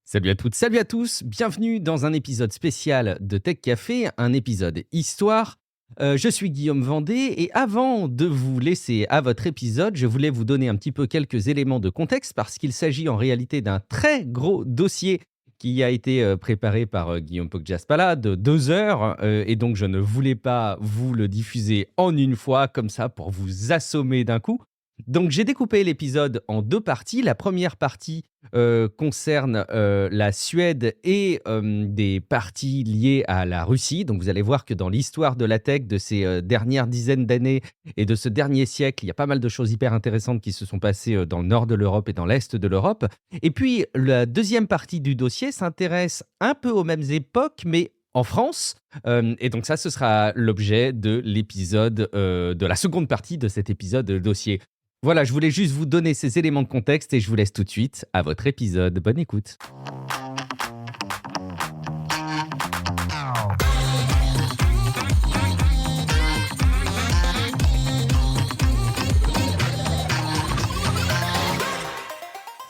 Salut à toutes, salut à tous, bienvenue dans un épisode spécial de Tech Café, un épisode histoire. Je suis Guillaume Vendée et avant de vous laisser à votre épisode, je voulais vous donner un petit peu quelques éléments de contexte parce qu'il s'agit en réalité d'un très gros dossier qui a été préparé par Guillaume Poggiaspala de 2 heures et donc je ne voulais pas vous le diffuser en une fois comme ça pour vous assommer d'un coup. Donc j'ai découpé l'épisode en 2 parties. La première partie concerne la Suède et des parties liées à la Russie. Donc vous allez voir que dans l'histoire de la tech de ces dernières dizaines d'années et de ce dernier siècle, il y a pas mal de choses hyper intéressantes qui se sont passées dans le nord de l'Europe et dans l'est de l'Europe. Et puis la deuxième partie du dossier s'intéresse un peu aux mêmes époques, mais en France. Et donc ça, ce sera l'objet de l'épisode, de la seconde partie de cet épisode dossier. Voilà, je voulais juste vous donner ces éléments de contexte et je vous laisse tout de suite à votre épisode. Bonne écoute.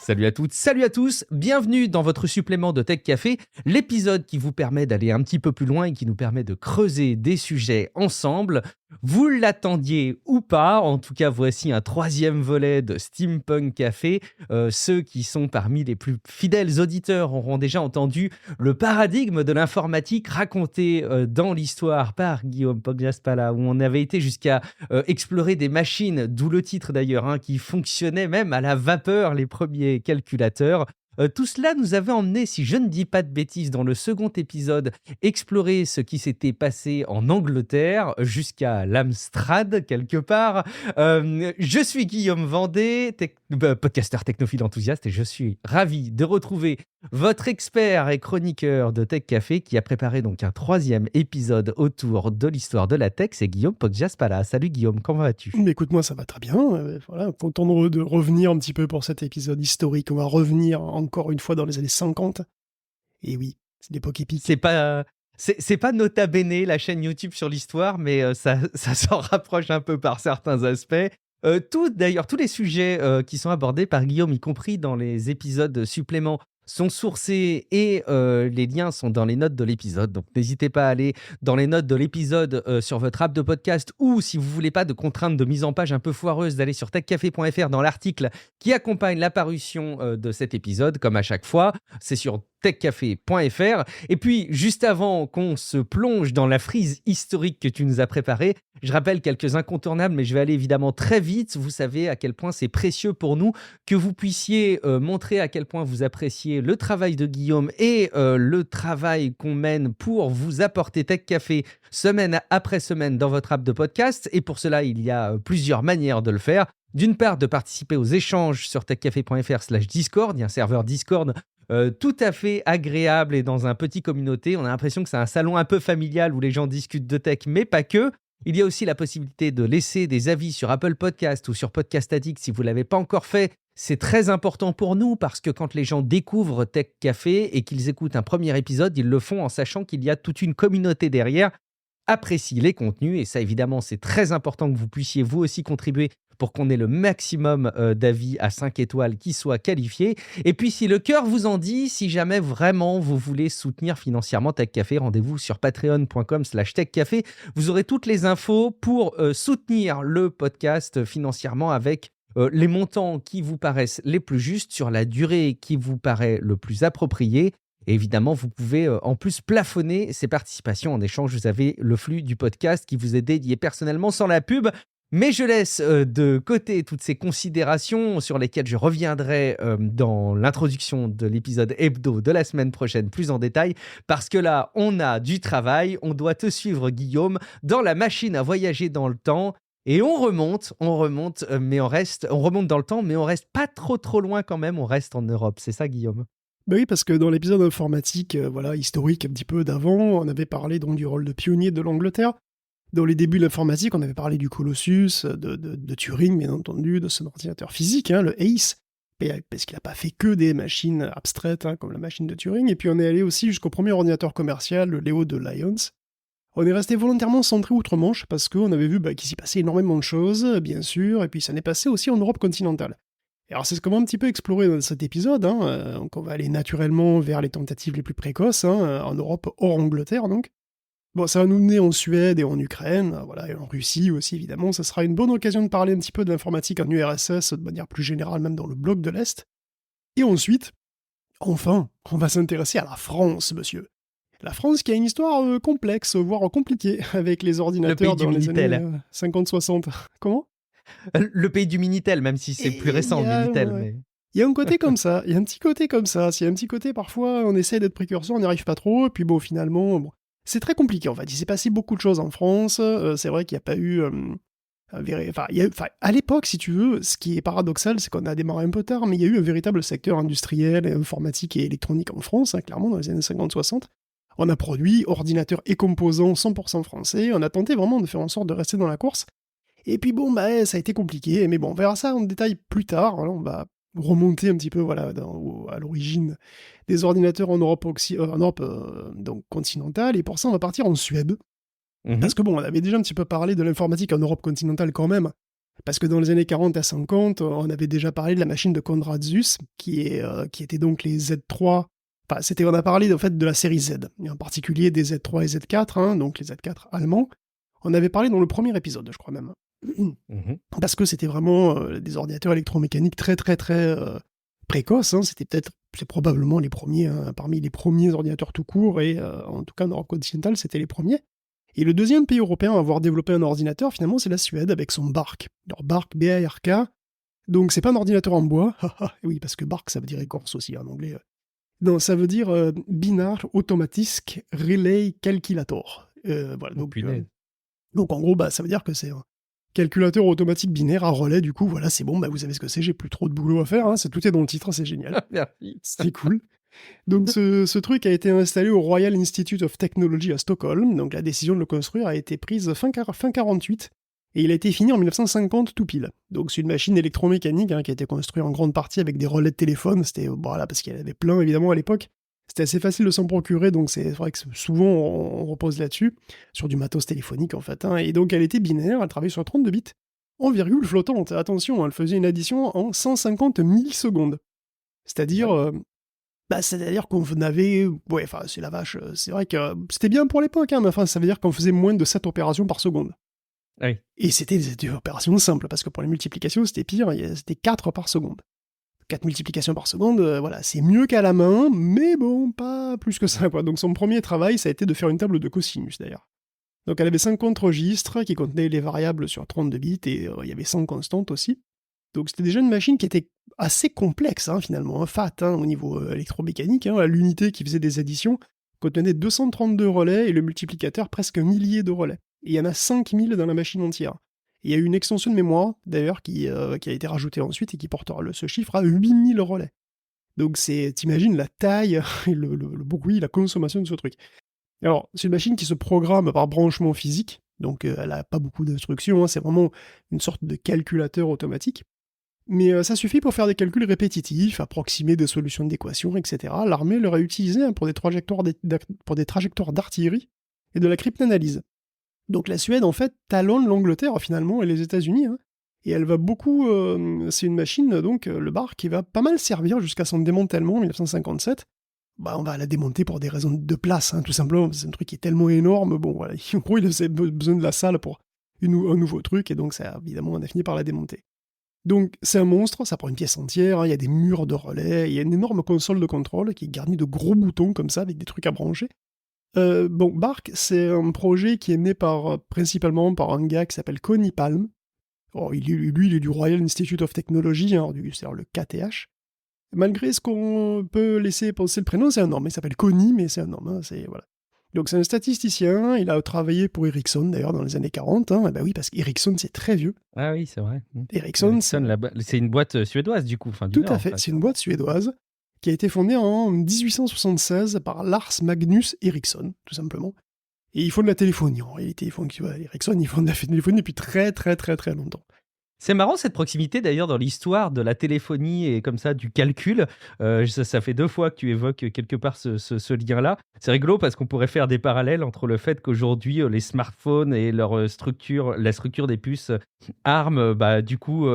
Salut à toutes, salut à tous, bienvenue dans votre supplément de Tech Café, l'épisode qui vous permet d'aller un petit peu plus loin et qui nous permet de creuser des sujets ensemble. Vous l'attendiez ou pas, en tout cas voici un 3e volet de Steampunk Café. Ceux qui sont parmi les plus fidèles auditeurs auront déjà entendu le paradigme de l'informatique raconté dans l'histoire par Guillaume Poggiaspala, où on avait été jusqu'à explorer des machines, d'où le titre d'ailleurs, qui fonctionnaient même à la vapeur, les premiers calculateurs. Tout cela nous avait emmené, si je ne dis pas de bêtises, dans le second épisode, explorer ce qui s'était passé en Angleterre jusqu'à l'Amstrad, quelque part. Je suis Guillaume Vendée, podcasteur technophile enthousiaste, et je suis ravi de retrouver votre expert et chroniqueur de Tech Café qui a préparé donc un 3e épisode autour de l'histoire de la tech, c'est Guillaume Poggiaspala. Salut Guillaume, comment vas-tu ? Mais écoute, moi ça va très bien. Voilà, content de revenir un petit peu pour cet épisode historique. On va revenir encore une fois dans les années 50. Et oui, c'est l'époque épique. C'est pas Nota Bene, la chaîne YouTube sur l'histoire, mais ça s'en rapproche un peu par certains aspects. D'ailleurs, tous les sujets qui sont abordés par Guillaume, y compris dans les épisodes suppléments, sont sourcés et les liens sont dans les notes de l'épisode. Donc, n'hésitez pas à aller dans les notes de l'épisode sur votre app de podcast ou si vous ne voulez pas de contraintes de mise en page un peu foireuses, d'aller sur techcafé.fr dans l'article qui accompagne la parution de cet épisode, comme à chaque fois. C'est sur techcafé.fr. Et puis, juste avant qu'on se plonge dans la frise historique que tu nous as préparée, je rappelle quelques incontournables, mais je vais aller évidemment très vite. Vous savez à quel point c'est précieux pour nous que vous puissiez montrer à quel point vous appréciez le travail de Guillaume et le travail qu'on mène pour vous apporter Tech Café semaine après semaine dans votre app de podcast. Et pour cela, il y a plusieurs manières de le faire. D'une part, de participer aux échanges sur techcafé.fr/Discord. Il y a un serveur Discord tout à fait agréable et dans un petit communauté. On a l'impression que c'est un salon un peu familial où les gens discutent de tech, mais pas que. Il y a aussi la possibilité de laisser des avis sur Apple Podcast ou sur Podcast Addict si vous ne l'avez pas encore fait. C'est très important pour nous parce que quand les gens découvrent Tech Café et qu'ils écoutent un premier épisode, ils le font en sachant qu'il y a toute une communauté derrière. Apprécie les contenus et ça évidemment c'est très important que vous puissiez vous aussi contribuer pour qu'on ait le maximum d'avis à 5 étoiles qui soient qualifiés. Et puis si le cœur vous en dit, si jamais vraiment vous voulez soutenir financièrement Tech Café, rendez-vous sur patreon.com/techcafé. Vous aurez toutes les infos pour soutenir le podcast financièrement avec les montants qui vous paraissent les plus justes sur la durée qui vous paraît le plus appropriée. Et évidemment, vous pouvez en plus plafonner ces participations. En échange, vous avez le flux du podcast qui vous est dédié personnellement sans la pub. Mais je laisse de côté toutes ces considérations sur lesquelles je reviendrai dans l'introduction de l'épisode hebdo de la semaine prochaine plus en détail. Parce que là, on a du travail. On doit te suivre, Guillaume, dans la machine à voyager dans le temps. Et on remonte, mais on remonte dans le temps, mais on reste pas trop loin quand même. On reste en Europe. C'est ça, Guillaume ? Bah oui, parce que dans l'épisode informatique, historique un petit peu d'avant, on avait parlé donc du rôle de pionnier de l'Angleterre. Dans les débuts de l'informatique, on avait parlé du Colossus, de Turing, bien entendu, de son ordinateur physique, le ACE, parce qu'il n'a pas fait que des machines abstraites, comme la machine de Turing. Et puis on est allé aussi jusqu'au premier ordinateur commercial, le Leo de Lyons. On est resté volontairement centré outre-Manche, parce qu'on avait vu qu'il s'y passait énormément de choses, bien sûr, et puis ça n'est passé aussi en Europe continentale. Et alors c'est ce qu'on va un petit peu explorer dans cet épisode, hein, donc on va aller naturellement vers les tentatives les plus précoces, hein, en Europe hors Angleterre donc. Bon, ça va nous mener en Suède et en Ukraine, voilà, et en Russie aussi évidemment. Ça sera une bonne occasion de parler un petit peu de l'informatique en URSS de manière plus générale, même dans le bloc de l'Est. Et ensuite, enfin, on va s'intéresser à la France, monsieur. La France qui a une histoire complexe, voire compliquée, avec les Le pays ordinateurs du dans les années Minitel. 50-60. Comment? Le pays du Minitel, même si c'est plus Et récent, le Minitel. ouais. Mais... Il y a un côté comme ça, il y a un petit côté comme ça. Il y a un petit côté, parfois, on essaie d'être précurseur, on n'y arrive pas trop, et puis bon, finalement, bon, c'est très compliqué en fait. Il s'est passé beaucoup de choses en France. C'est vrai qu'il n'y a pas eu. À l'époque, si tu veux, ce qui est paradoxal, c'est qu'on a démarré un peu tard, mais il y a eu un véritable secteur industriel, informatique et électronique en France, hein, clairement, dans les années 50-60. On a produit ordinateurs et composants 100% français. On a tenté vraiment de faire en sorte de rester dans la course. Et puis bon, bah, ça a été compliqué, mais bon, on verra ça en détail plus tard. Voilà, on va remonter un petit peu voilà, à l'origine des ordinateurs en Europe, donc continentale, et pour ça on va partir en Suède. Parce que bon, on avait déjà un petit peu parlé de l'informatique en Europe continentale quand même, parce que dans les années 40 à 50, on avait déjà parlé de la machine de Konrad Zuse, qui était donc les Z3, enfin on a parlé en fait de la série Z, et en particulier des Z3 et Z4, hein, donc les Z4 allemands. On avait parlé dans le premier épisode, je crois même. Parce que c'était vraiment des ordinateurs électromécaniques très très très précoces, hein. C'est probablement les premiers, hein, parmi les premiers ordinateurs tout court, et en tout cas en Europe continentale, c'était les premiers. Et le deuxième pays européen à avoir développé un ordinateur, finalement, c'est la Suède, avec son Bark. Alors Bark, B-A-R-K, donc c'est pas un ordinateur en bois, oui, parce que Bark, ça veut dire écorce aussi en anglais. Non, ça veut dire Binar Automatisk Relay Calculator. Voilà, donc en gros, bah, ça veut dire que c'est un calculateur automatique binaire à relais, du coup, voilà, c'est bon, bah, vous savez ce que c'est, j'ai plus trop de boulot à faire, hein, tout est dans le titre, c'est génial. Merci. C'était cool. Donc ce truc a été installé au Royal Institute of Technology à Stockholm, donc la décision de le construire a été prise fin 48, et il a été fini en 1950 tout pile. Donc c'est une machine électromécanique hein, qui a été construite en grande partie avec des relais de téléphone, c'était, voilà, parce qu'il y en avait plein évidemment à l'époque, c'était assez facile de s'en procurer, donc c'est vrai que souvent on repose là-dessus, sur du matos téléphonique en fait, hein. Et donc elle était binaire, elle travaillait sur 32 bits, en virgule flottante, attention, elle faisait une addition en 150 millisecondes. C'est-à-dire... c'est-à-dire qu'on avait... Ouais, enfin, c'est la vache. C'est vrai que c'était bien pour l'époque, hein, mais enfin, ça veut dire qu'on faisait moins de 7 opérations par seconde. Oui. Et c'était des opérations simples, parce que pour les multiplications, c'était pire, c'était 4 par seconde. 4 multiplications par seconde, voilà, c'est mieux qu'à la main, mais bon, pas plus que ça, quoi. Donc son premier travail, ça a été de faire une table de cosinus, d'ailleurs. Donc elle avait 50 registres qui contenaient les variables sur 32 bits, et il y avait 100 constantes aussi. Donc c'était déjà une machine qui était assez complexe, hein, finalement, fat hein, au niveau électromécanique. Hein, l'unité qui faisait des additions contenait 232 relais et le multiplicateur presque 1 millier de relais. Et il y en a 5000 dans la machine entière. Et il y a eu une extension de mémoire, d'ailleurs, qui a été rajoutée ensuite et qui portera ce chiffre à 8000 relais. Donc t'imagines la taille, le bruit, la consommation de ce truc. Alors, c'est une machine qui se programme par branchement physique, donc elle n'a pas beaucoup d'instructions, hein, c'est vraiment une sorte de calculateur automatique. Mais ça suffit pour faire des calculs répétitifs, approximer des solutions d'équations, etc. L'armée l'aurait utilisé hein, pour des trajectoires d'artillerie et de la cryptanalyse. Donc la Suède, en fait, talonne l'Angleterre, finalement, et les États-Unis. Hein, et elle va beaucoup... c'est une machine, donc, le bar, qui va pas mal servir jusqu'à son démantèlement en 1957. Bah, on va la démonter pour des raisons de place, hein, tout simplement. C'est un truc qui est tellement énorme. Bon, voilà, en gros, il avait besoin de la salle pour un nouveau truc, et donc, ça, évidemment, on a fini par la démonter. Donc c'est un monstre, ça prend une pièce entière, il y a des murs de relais, il y a une énorme console de contrôle qui est garnie de gros boutons comme ça, avec des trucs à brancher. Bark, c'est un projet qui est né principalement par un gars qui s'appelle Connie Palm. Oh, lui, il est du Royal Institute of Technology, hein, c'est-à-dire le KTH. Malgré ce qu'on peut laisser penser le prénom, c'est un homme, il s'appelle Connie, mais c'est un homme, hein, voilà. Donc c'est un statisticien, il a travaillé pour Ericsson d'ailleurs dans les années 40, hein. Bah oui, parce qu'Ericsson c'est très vieux. Ah oui, c'est vrai. Ericsson c'est une boîte suédoise du coup. Enfin, tout à fait, c'est une boîte suédoise qui a été fondée en 1876 par Lars Magnus Ericsson, tout simplement. Et ils font de la téléphonie. En réalité, Ericsson, ils font de la téléphonie depuis très très très très longtemps. C'est marrant cette proximité d'ailleurs dans l'histoire de la téléphonie et comme ça du calcul. Ça fait 2 fois que tu évoques quelque part ce lien-là. C'est rigolo parce qu'on pourrait faire des parallèles entre le fait qu'aujourd'hui, les smartphones et leur, la structure des puces ARM, du coup,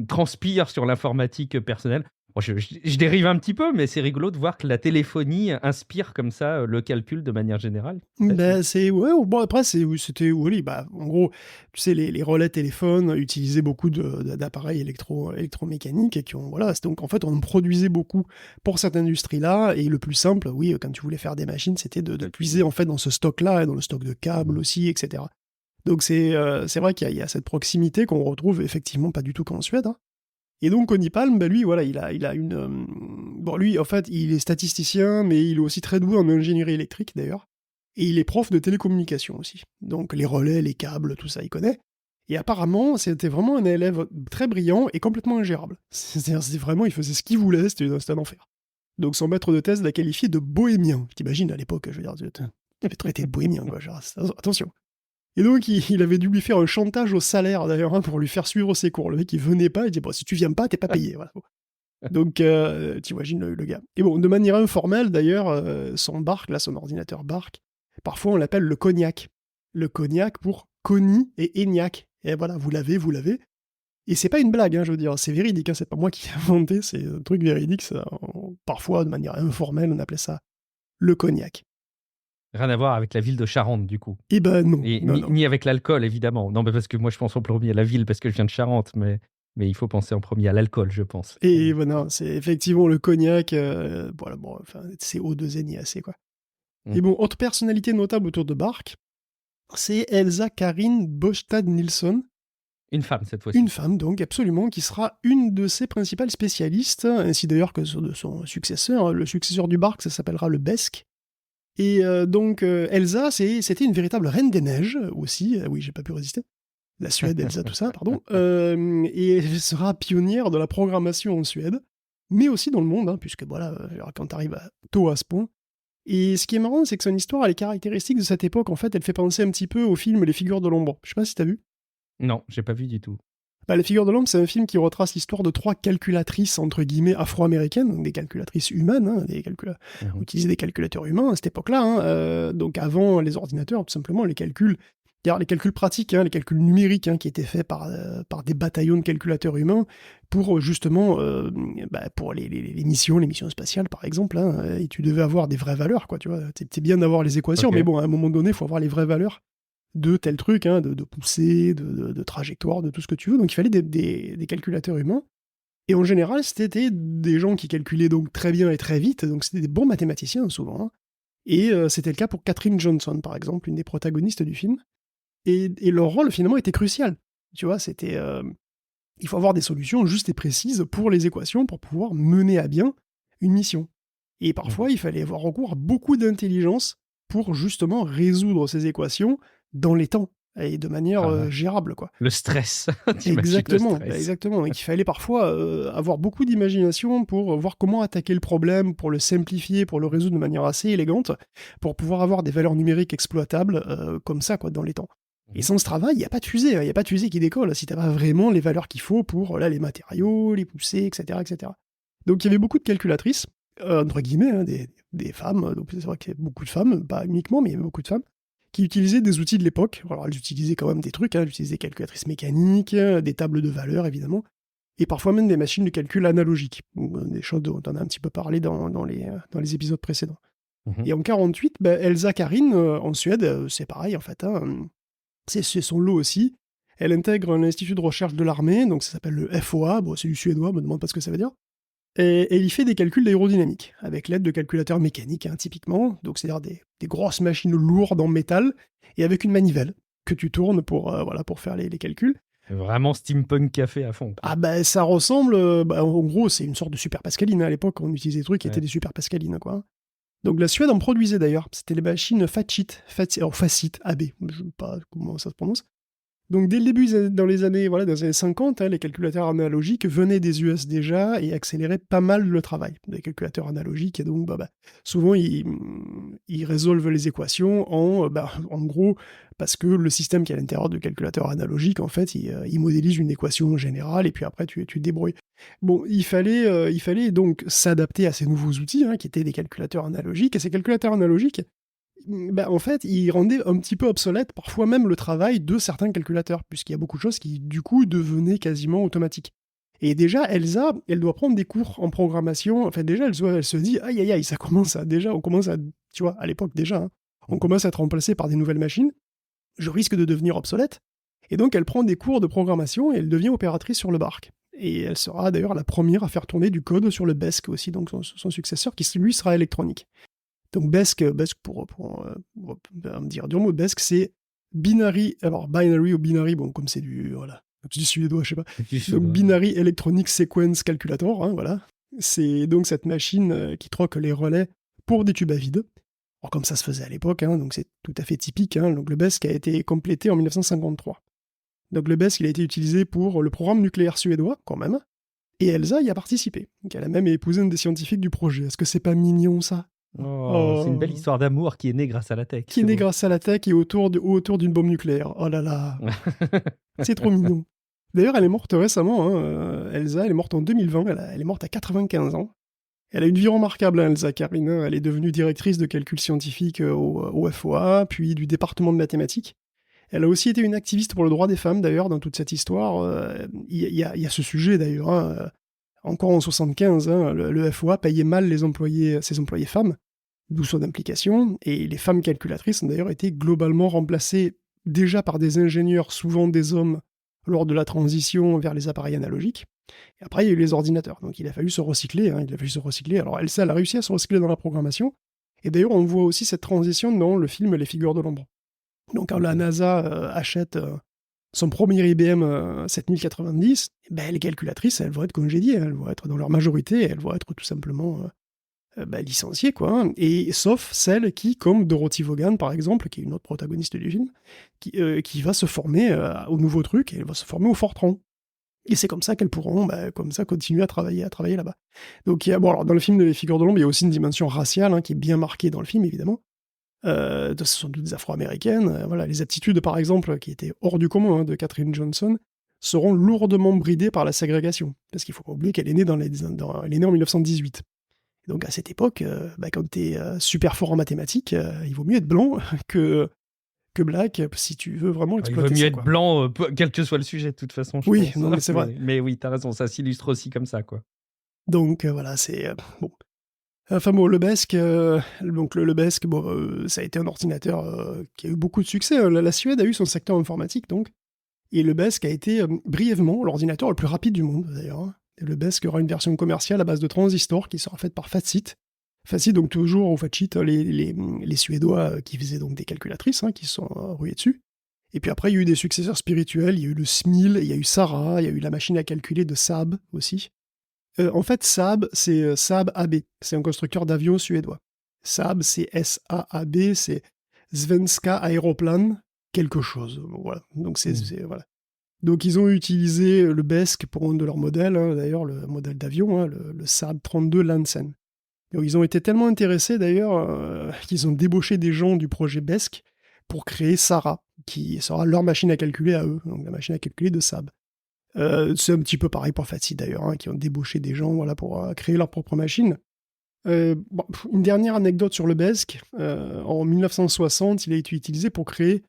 transpire sur l'informatique personnelle. Bon, je dérive un petit peu, mais c'est rigolo de voir que la téléphonie inspire comme ça, le calcul de manière générale. C'est assez Ben c'est ouais, bon après oui, c'était oui, bah, en gros, tu sais les relais téléphones utilisaient beaucoup d'appareils électromécaniques et qui ont voilà, donc en fait, on en produisait beaucoup pour cette industrie-là et le plus simple, oui, quand tu voulais faire des machines, c'était de puiser en fait dans ce stock-là et dans le stock de câbles aussi et cetera. Donc c'est vrai qu'il y a cette proximité qu'on retrouve effectivement pas du tout qu'en Suède, hein. Et donc Conny Palm, bah, lui, voilà, il a une, bon lui, en fait, il est statisticien, mais il est aussi très doué en ingénierie électrique d'ailleurs. Et il est prof de télécommunications aussi. Donc les relais, les câbles, tout ça, il connaît. Et apparemment, c'était vraiment un élève très brillant et complètement ingérable. C'est-à-dire, c'était vraiment, il faisait ce qu'il voulait, c'était un enfer. Donc son maître de thèse l'a qualifié de bohémien. T'imagines à l'époque, je veux dire, il avait traité de bohémien, quoi. Genre, attention. Et donc, il avait dû lui faire un chantage au salaire, d'ailleurs, hein, pour lui faire suivre ses cours. Le mec, il venait pas, il dit, bon, si tu viens pas, t'es pas payé. Voilà. Donc, tu imagines le gars. Et bon, de manière informelle, d'ailleurs, son Bark, là, son ordinateur Bark, parfois on l'appelle le cognac. Le cognac pour Conny et ENIAC. Et voilà, vous l'avez, vous l'avez. Et c'est pas une blague, hein, je veux dire, c'est véridique, hein, c'est pas moi qui l'ai inventé, c'est un truc véridique. Ça, parfois, de manière informelle, on appelait ça le cognac. Rien à voir avec la ville de Charente, du coup. Eh ben non, Et non, non. ni avec l'alcool, évidemment. Non, mais parce que moi, je pense en premier à la ville parce que je viens de Charente, mais il faut penser en premier à l'alcool, je pense. Et voilà, c'est effectivement le cognac, voilà, bon, enfin, c'est O2NIAC, quoi. Mm. Et bon, autre personnalité notable autour de Bark, c'est Elsa Karin Bostad Nilsson, Une femme, cette fois-ci. une femme donc, absolument, qui sera une de ses principales spécialistes, ainsi d'ailleurs que de son successeur. Le successeur du Bark, ça s'appellera le Besk. Et donc, Elsa, c'était une véritable reine des neiges, aussi. Oui, j'ai pas pu résister. La Suède, Elsa, tout ça, pardon. Et elle sera pionnière de la programmation en Suède, mais aussi dans le monde, hein, puisque voilà, quand t'arrives tôt à ce point. Et ce qui est marrant, c'est que son histoire, elle est caractéristique de cette époque. En fait, elle fait penser un petit peu au film Les Figures de l'ombre. Je sais pas si t'as vu. Non, j'ai pas vu du tout. Bah, Les Figures de l'ombre, c'est un film qui retrace l'histoire de 3 calculatrices, entre guillemets, afro-américaines, donc des calculatrices humaines, hein, on utilisait des calculateurs humains à cette époque-là, hein, donc avant les ordinateurs, tout simplement, les calculs pratiques, hein, les calculs numériques, hein, qui étaient faits par des bataillons de calculateurs humains pour justement pour les missions spatiales par exemple, hein, et tu devais avoir des vraies valeurs, quoi, tu vois. C'est bien d'avoir les équations, Ok. mais bon, à un moment donné, il faut avoir les vraies valeurs de tel truc, hein, de poussée, de trajectoire, de tout ce que tu veux. Donc il fallait des calculateurs humains. Et en général, c'était des gens qui calculaient donc très bien et très vite, donc c'était des bons mathématiciens souvent, hein. Et c'était le cas pour Katherine Johnson, par exemple, une des protagonistes du film. Et leur rôle, finalement, était crucial. Tu vois, c'était... il faut avoir des solutions justes et précises pour les équations, pour pouvoir mener à bien une mission. Et parfois, il fallait avoir recours à beaucoup d'intelligence pour justement résoudre ces équations dans les temps et de manière Ah ouais. gérable, quoi. Le stress. T'imagines Exactement, le stress. exactement. Donc il fallait parfois avoir beaucoup d'imagination pour voir comment attaquer le problème, pour le simplifier, pour le résoudre de manière assez élégante, pour pouvoir avoir des valeurs numériques exploitables comme ça, quoi, dans les temps. Et sans ce travail, il n'y a pas de fusée, hein, il n'y a pas de fusée qui décolle si tu n'as pas vraiment les valeurs qu'il faut pour là, les matériaux, les poussées, etc., etc. Donc il y avait beaucoup de calculatrices, entre guillemets, hein, des femmes, donc c'est vrai qu'il y a beaucoup de femmes, pas uniquement, mais il y avait beaucoup de femmes, qui utilisaient des outils de l'époque. Alors elles utilisaient quand même des trucs, hein, elles utilisaient des calculatrices mécaniques, des tables de valeurs évidemment, et parfois même des machines de calcul analogiques, des choses dont on a un petit peu parlé dans les épisodes précédents. Mhm. Et en 48, Elsa Karin, en Suède, c'est pareil en fait, hein, c'est son lot aussi. Elle intègre l'Institut de recherche de l'armée, donc ça s'appelle le FOA, bon, c'est du suédois, me demande pas ce que ça veut dire. Et elle y fait des calculs d'aérodynamique, avec l'aide de calculateurs mécaniques, hein, typiquement, donc c'est-à-dire des grosses machines lourdes en métal, et avec une manivelle que tu tournes pour faire les calculs. Vraiment steampunk café à fond, quoi. Ah bah ça ressemble, en gros c'est une sorte de super pascaline, hein. À l'époque on utilisait des trucs qui étaient des super pascalines, quoi. Donc la Suède en produisait d'ailleurs, c'était les machines Facit AB, je ne sais pas comment ça se prononce. Donc dès le début, dans les années 50, les calculateurs analogiques venaient des US déjà et accéléraient pas mal le travail des calculateurs analogiques. Et donc souvent, ils résolvent les équations en gros, parce que le système qui est à l'intérieur du calculateur analogique, en fait, il modélise une équation générale et puis après, tu te débrouilles. Bon, il fallait donc s'adapter à ces nouveaux outils, qui étaient des calculateurs analogiques. Et ces calculateurs analogiques, en fait, ils rendaient un petit peu obsolète, parfois même le travail de certains calculateurs, puisqu'il y a beaucoup de choses qui, du coup, devenaient quasiment automatiques. Et déjà, Elsa, elle doit prendre des cours en programmation. Enfin, déjà, elle se dit, aïe, aïe, aïe, ça commence à, déjà, on commence à, tu vois, à l'époque déjà, on commence à être remplacé par des nouvelles machines. Je risque de devenir obsolète. Et donc, elle prend des cours de programmation et elle devient opératrice sur le BARC. Et elle sera d'ailleurs la première à faire tourner du code sur le BESC aussi, donc son successeur, qui lui sera électronique. Donc BESC pour me dire du mot, BESC, c'est binary, alors binary ou binary, bon, comme c'est du suédois, je sais pas. Donc Binary Electronic Sequence Calculator, voilà. C'est donc cette machine qui troque les relais pour des tubes à vide. Alors comme ça se faisait à l'époque, donc c'est tout à fait typique. Donc le BESC a été complété en 1953. Donc le BESC, il a été utilisé pour le programme nucléaire suédois, quand même. Et Elsa y a participé. Donc elle a même épousé un des scientifiques du projet. Est-ce que c'est pas mignon, ça ? C'est une belle histoire d'amour qui est née grâce à la tech. Qui est née grâce à la tech et autour d'une bombe nucléaire. Oh là là. C'est trop mignon. D'ailleurs, elle est morte récemment. Elsa, elle est morte en 2020. Elle est morte à 95 ans. Elle a une vie remarquable, Elsa Karine. Elle est devenue directrice de calcul scientifique au FOA, puis du département de mathématiques. Elle a aussi été une activiste pour le droit des femmes, d'ailleurs, dans toute cette histoire. Il y a ce sujet, d'ailleurs. Encore en 75, le FOA payait mal ses employés femmes, d'où son implication, et les femmes calculatrices ont d'ailleurs été globalement remplacées déjà par des ingénieurs, souvent des hommes, lors de la transition vers les appareils analogiques. Et après, il y a eu les ordinateurs, donc il a fallu se recycler. Alors Elsa, elle a réussi à se recycler dans la programmation, et d'ailleurs, on voit aussi cette transition dans le film Les Figures de l'ombre. Donc quand la NASA achète son premier IBM 7090, les calculatrices, elles vont être congédiées, elles vont être dans leur majorité, elles vont être tout simplement licenciées, quoi. Et sauf celle qui, comme Dorothy Vaughan, par exemple, qui est une autre protagoniste du film, qui va se former au nouveau truc, et elle va se former au Fortran. Et c'est comme ça qu'elles pourront continuer à travailler là-bas. Donc alors, dans le film de Les Figures de l'ombre, il y a aussi une dimension raciale qui est bien marquée dans le film, évidemment. Ce sont toutes des afro-américaines. Les aptitudes, par exemple, qui étaient hors du commun de Katherine Johnson, seront lourdement bridées par la ségrégation. Parce qu'il ne faut pas oublier qu'elle est née elle est née en 1918. Et donc à cette époque, quand tu es super fort en mathématiques, il vaut mieux être blanc que black, si tu veux vraiment exploiter ça. Il vaut mieux être blanc, quel que soit le sujet, de toute façon. Oui, non, mais c'est vrai. Mais oui, t'as raison, ça s'illustre aussi comme ça, quoi. Donc voilà, c'est... bon. Enfin bon, le BESC, le BESC, ça a été un ordinateur qui a eu beaucoup de succès. La Suède a eu son secteur informatique, donc. Et le BESC a été brièvement l'ordinateur le plus rapide du monde, d'ailleurs. Et le BESC aura une version commerciale à base de transistors qui sera faite par Facit. Facit, donc toujours au Facit, les Suédois qui faisaient donc des calculatrices, qui se sont rués dessus. Et puis après, il y a eu des successeurs spirituels, il y a eu le SMIL, il y a eu Sarah, il y a eu la machine à calculer de Saab aussi. En fait, Saab, c'est Saab AB. C'est un constructeur d'avions suédois. Saab, c'est S-A-A-B, c'est Svenska Aeroplan, quelque chose. Voilà. Donc, voilà. Donc, ils ont utilisé le BESC pour un de leurs modèles, d'ailleurs, le modèle d'avion, le Saab 32 Lansen. Donc, ils ont été tellement intéressés, d'ailleurs, qu'ils ont débauché des gens du projet BESC pour créer Sarah, qui sera leur machine à calculer à eux, donc la machine à calculer de Saab. C'est un petit peu pareil pour Facit d'ailleurs, qui ont débauché des gens pour créer leur propre machine. Une dernière anecdote sur le BESC. En 1960, il a été utilisé pour créer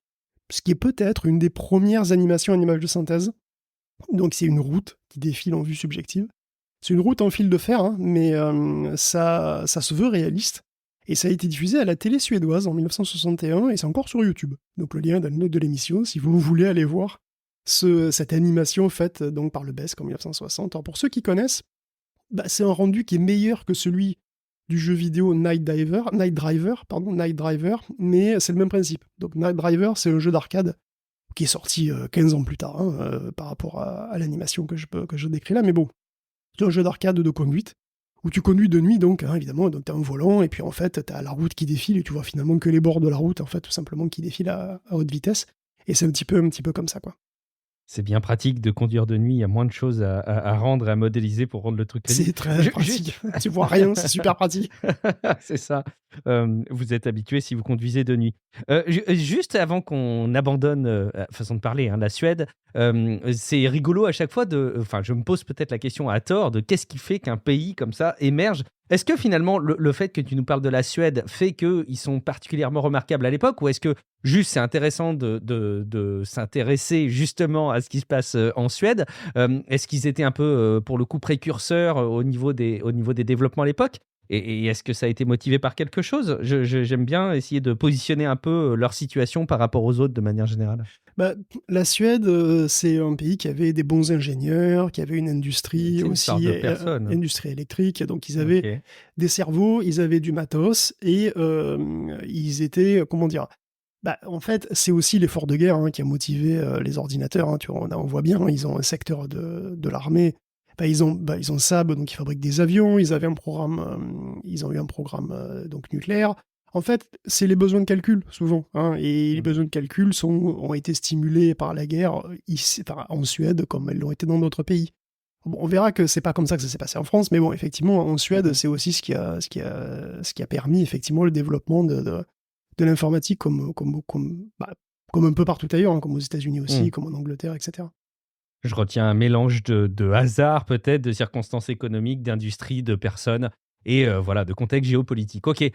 ce qui est peut-être une des premières animations en images de synthèse. Donc c'est une route qui défile en vue subjective. C'est une route en fil de fer, mais ça se veut réaliste. Et ça a été diffusé à la télé suédoise en 1961, et c'est encore sur YouTube. Donc le lien est dans les notes de l'émission, si vous voulez aller voir cette animation faite donc par le BESC en 1960. Alors pour ceux qui connaissent, c'est un rendu qui est meilleur que celui du jeu vidéo Night Driver, mais c'est le même principe. Donc Night Driver, c'est un jeu d'arcade qui est sorti 15 ans plus tard, par rapport à l'animation que je décris là, mais bon, c'est un jeu d'arcade de conduite, où tu conduis de nuit, donc, évidemment, donc tu as un volant, et puis en fait, tu as la route qui défile, et tu vois finalement que les bords de la route, en fait, tout simplement, qui défilent à haute vitesse, et c'est un petit peu comme ça, quoi. C'est bien pratique de conduire de nuit, il y a moins de choses à rendre et à modéliser pour rendre le truc crédible. C'est très pratique. Tu vois rien, c'est super pratique. C'est ça. Vous êtes habitué si vous conduisez de nuit. Juste avant qu'on abandonne, façon de parler, hein, la Suède, c'est rigolo à chaque fois enfin, je me pose peut-être la question à tort de qu'est-ce qui fait qu'un pays comme ça émerge. Est-ce que finalement le fait que tu nous parles de la Suède fait qu'ils sont particulièrement remarquables à l'époque, ou est-ce que juste c'est intéressant de s'intéresser justement à ce qui se passe en Suède? Est-ce qu'ils étaient un peu, pour le coup, précurseurs au niveau des développements à l'époque? Et est-ce que ça a été motivé par quelque chose? J'aime bien essayer de positionner un peu leur situation par rapport aux autres de manière générale. Bah, la Suède, c'est un pays qui avait des bons ingénieurs, qui avait une industrie C'est une sorte aussi, de personne. industrie électrique. Donc, ils avaient Ok. des cerveaux, ils avaient du matos et ils étaient, comment dire, bah, en fait, c'est aussi l'effort de guerre hein, qui a motivé les ordinateurs. Hein, tu vois, on voit bien, hein, ils ont un secteur de l'armée. Ils ont Saab, donc ils fabriquent des avions. Ils avaient un programme, ils ont eu un programme donc nucléaire. En fait, c'est les besoins de calcul, souvent. Hein, et les besoins de calcul ont été stimulés par la guerre ici, enfin, en Suède, comme elles l'ont été dans d'autres pays. Bon, on verra que c'est pas comme ça que ça s'est passé en France, mais bon, effectivement, en Suède, c'est aussi ce qui a permis effectivement le développement de l'informatique comme un peu partout ailleurs, hein, comme aux États-Unis Hmm. aussi, comme en Angleterre, etc. Je retiens un mélange de hasard peut-être, de circonstances économiques, d'industrie, de personnes et voilà, de contexte géopolitique. Ok.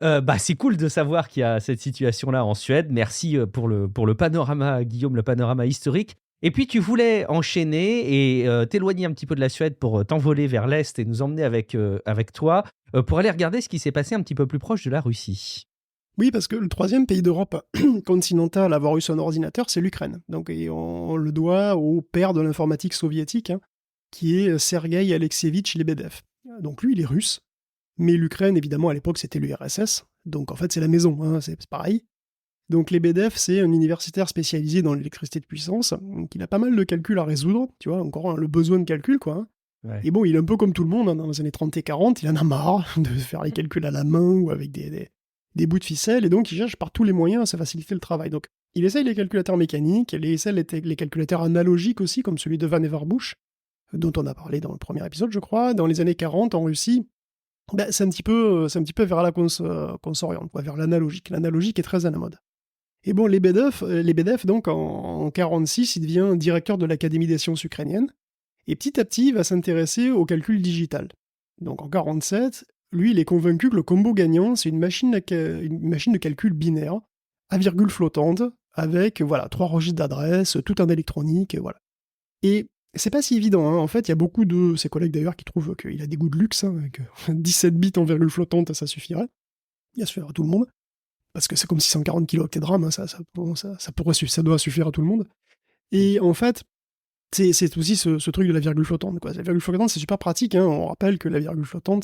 Bah, c'est cool de savoir qu'il y a cette situation-là en Suède. Merci pour le panorama, Guillaume, le panorama historique. Et puis, tu voulais enchaîner et t'éloigner un petit peu de la Suède pour t'envoler vers l'Est et nous emmener avec toi pour aller regarder ce qui s'est passé un petit peu plus proche de la Russie. Oui, parce que le troisième pays d'Europe continentale à avoir eu son ordinateur, c'est l'Ukraine. Donc, et on le doit au père de l'informatique soviétique, hein, qui est Sergueï Alexeyevitch Lebedev. Donc lui, il est russe, mais l'Ukraine, évidemment, à l'époque, c'était l'URSS. Donc en fait, c'est la maison, hein, c'est pareil. Donc Lebedev, c'est un universitaire spécialisé dans l'électricité de puissance, donc il a pas mal de calculs à résoudre, tu vois, encore le besoin de calcul, quoi. Hein. Ouais. Et bon, il est un peu comme tout le monde, hein, dans les années 30 et 40, il en a marre de faire les calculs à la main ou avec des bouts de ficelle, et donc il cherche par tous les moyens à se faciliter le travail. Donc il essaye les calculateurs mécaniques, il essaye les calculateurs analogiques aussi, comme celui de Van Neverbush, dont on a parlé dans le premier épisode, je crois. Dans les années 40, en Russie, ben, c'est un petit peu vers là qu'on s'oriente, quoi, vers l'analogique. L'analogique est très à la mode. Et bon, Lebedev donc, en 46, il devient directeur de l'Académie des sciences ukrainiennes, et petit à petit, il va s'intéresser au calcul digital. Donc en 47, lui, il est convaincu que le combo gagnant, c'est une machine de calcul binaire, à virgule flottante, avec voilà 3 registres d'adresse, tout en électronique, voilà. Et c'est pas si évident, hein. En fait, il y a beaucoup de ses collègues d'ailleurs qui trouvent qu'il a des goûts de luxe, hein, que 17 bits en virgule flottante, ça suffirait. Bien sûr, à tout le monde. Parce que c'est comme 640 kilooctets de RAM, hein, ça doit suffire à tout le monde. Et en fait, c'est aussi ce truc de la virgule flottante, quoi. La virgule flottante, c'est super pratique, hein. On rappelle que la virgule flottante,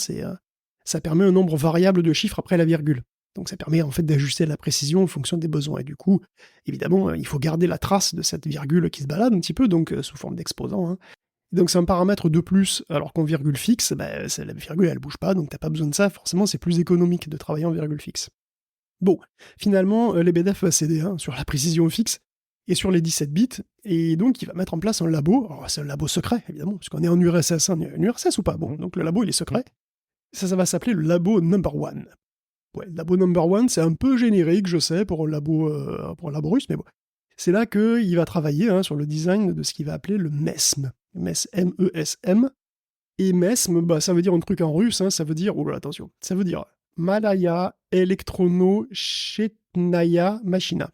ça permet un nombre variable de chiffres après la virgule. Donc ça permet en fait d'ajuster la précision en fonction des besoins. Et du coup, évidemment, il faut garder la trace de cette virgule qui se balade un petit peu, donc sous forme d'exposant. Hein. Donc c'est un paramètre de plus, alors qu'en virgule fixe, bah, la virgule elle bouge pas, donc t'as pas besoin de ça. Forcément, c'est plus économique de travailler en virgule fixe. Bon, finalement, Lebedev va céder hein, sur la précision fixe et sur les 17 bits, et donc il va mettre en place un labo. Alors c'est un labo secret, évidemment, puisqu'on est en URSS. Hein, en URSS ou pas? Bon, donc le labo il est secret. Ça va s'appeler le labo number one. Ouais, le labo number one, c'est un peu générique, je sais, pour un labo russe, mais bon. C'est là qu'il va travailler hein, sur le design de ce qu'il va appeler le MESM. M-E-S-M. Et MESM, bah, ça veut dire un truc en russe, hein, ça veut dire, oh là, attention, ça veut dire Malaya Elektrono Chetnaya Machina.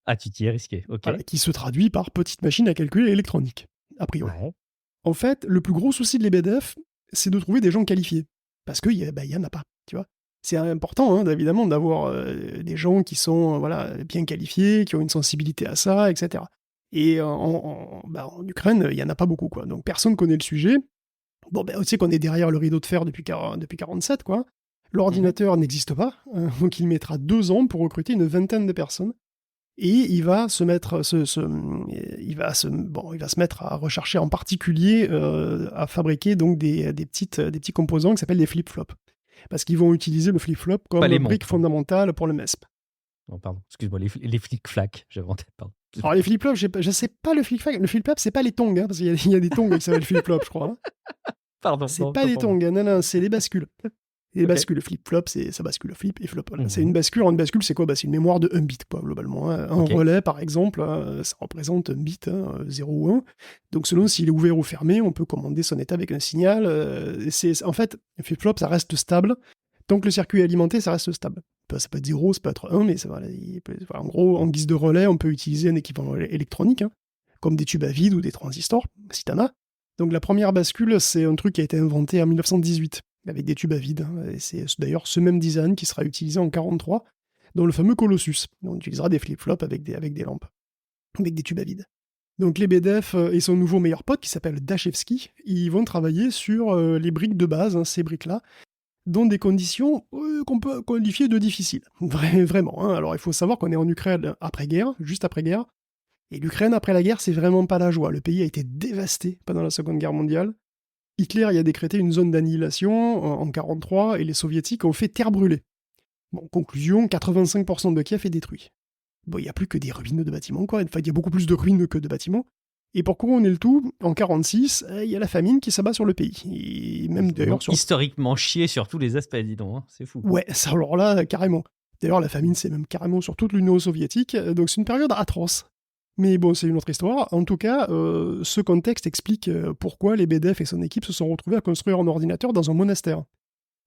Ah, tu t'y es risqué, ok. Voilà, qui se traduit par petite machine à calculer électronique, a priori. Ouais. En fait, le plus gros souci de Lebedev, c'est de trouver des gens qualifiés. Parce qu'il y en a pas, tu vois. C'est important, hein, évidemment, d'avoir des gens qui sont bien qualifiés, qui ont une sensibilité à ça, etc. Et en Ukraine, il n'y en a pas beaucoup, quoi. Donc personne ne connaît le sujet. Bon, ben, tu sais qu'on est derrière le rideau de fer depuis 47, quoi. L'ordinateur n'existe pas, donc il mettra 2 ans pour recruter une vingtaine de personnes. Et il va se mettre, il va se mettre à rechercher en particulier à fabriquer donc des petits composants qui s'appellent des flip-flops. Parce qu'ils vont utiliser le flip-flop comme brique fondamentale pour le MESP. Oh, pardon, excuse-moi, les flics-flacs, j'avais en tête, pardon. Alors les flip-flops, je sais pas le flip-flop. Le flip-flop, c'est pas les tongs, hein, parce qu'il y a des tongs qui s'appellent flip-flop, je crois. Hein. Pardon. C'est non, pas autant les pour moi. tongs, hein, non, c'est les bascules. Et les Ok. bascules, le flip-flop, ça bascule flip et flop. Voilà. C'est Mhm. une bascule. Alors, une bascule, c'est quoi? C'est une mémoire de 1 bit, quoi, globalement. Hein. Un Ok. relais, par exemple, ça représente 1 bit, hein, 0 ou 1. Donc, selon s'il est ouvert ou fermé, on peut commander son état avec un signal. En fait, un flip-flop, ça reste stable. Tant que le circuit est alimenté, ça reste stable. Ça peut être 0, ça peut être 1, mais voilà, en gros, en guise de relais, on peut utiliser un équipement électronique, hein, comme des tubes à vide ou des transistors, si t'en as. Donc la première bascule, c'est un truc qui a été inventé en 1918, avec des tubes à vide. Hein, et c'est d'ailleurs ce même design qui sera utilisé en 1943 dans le fameux Colossus. On utilisera des flip-flops avec des lampes, avec des tubes à vide. Donc les BDF et son nouveau meilleur pote, qui s'appelle Dashevsky, ils vont travailler sur les briques de base, hein, ces briques-là, dans des conditions qu'on peut qualifier de difficiles. Vraiment. Hein. Alors il faut savoir qu'on est en Ukraine après-guerre, juste après-guerre. Et l'Ukraine, après la guerre, c'est vraiment pas la joie. Le pays a été dévasté pendant la Seconde Guerre mondiale. Hitler y a décrété une zone d'annihilation en 1943 et les Soviétiques ont fait terre brûlée. Bon, conclusion, 85% de Kiev est détruit. Bon, il n'y a plus que des ruines de bâtiments, quoi. Enfin, il y a beaucoup plus de ruines que de bâtiments. Et pour couronner le tout, en 1946, il y a la famine qui s'abat sur le pays. Et même d'ailleurs sur... Historiquement chier sur tous les aspects, dis donc. Hein. C'est fou. Ouais, ça, alors là, carrément. D'ailleurs, la famine, c'est même carrément sur toute l'Union soviétique. Donc c'est une période atroce. Mais bon, c'est une autre histoire. En tout cas, ce contexte explique pourquoi les BDF et son équipe se sont retrouvés à construire un ordinateur dans un monastère.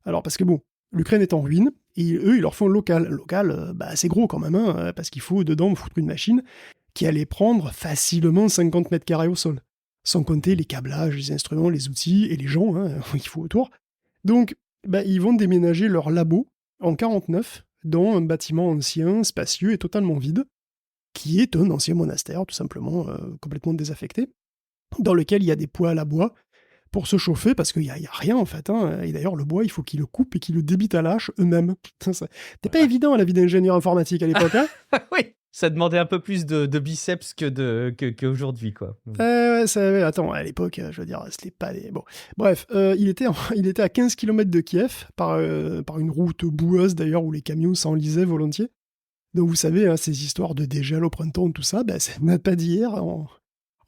Alors, parce que bon, l'Ukraine est en ruine, et eux, ils leur font local. Local, c'est gros quand même, hein, parce qu'il faut dedans foutre une machine qui allait prendre facilement 50 mètres carrés au sol. Sans compter les câblages, les instruments, les outils et les gens qu'il faut autour. Donc, ils vont déménager leur labo en 1949 dans un bâtiment ancien, spacieux et totalement vide, qui est un ancien monastère, tout simplement, complètement désaffecté, dans lequel il y a des poêles à bois pour se chauffer, parce qu'il n'y a rien, en fait. Hein. Et d'ailleurs, le bois, il faut qu'ils le coupent et qu'ils le débitent à l'âche eux-mêmes. C'était pas évident, la vie d'ingénieur informatique à l'époque. Hein. Oui, ça demandait un peu plus de biceps qu'aujourd'hui, quoi. Attends, à l'époque, je veux dire, c'était pas des... Bon. Bref, il était à 15 km de Kiev, par une route boueuse, d'ailleurs, où les camions s'enlisaient volontiers. Donc vous savez, hein, ces histoires de dégel au printemps, tout ça, ça n'a pas d'hier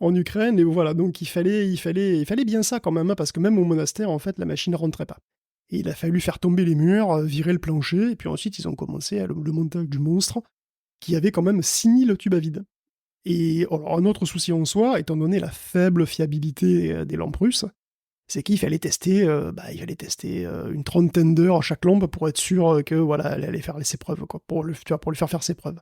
en Ukraine. Et voilà, donc il fallait bien ça quand même, hein, parce que même au monastère, en fait, la machine ne rentrait pas. Et il a fallu faire tomber les murs, virer le plancher, et puis ensuite ils ont commencé le montage du monstre, qui avait quand même 6000 tubes à vide. Et alors, un autre souci en soi, étant donné la faible fiabilité des lampes russes, c'est qu'il fallait tester, une trentaine d'heures à chaque lampe pour être sûr que voilà, elle allait faire ses preuves, quoi, pour lui faire ses preuves.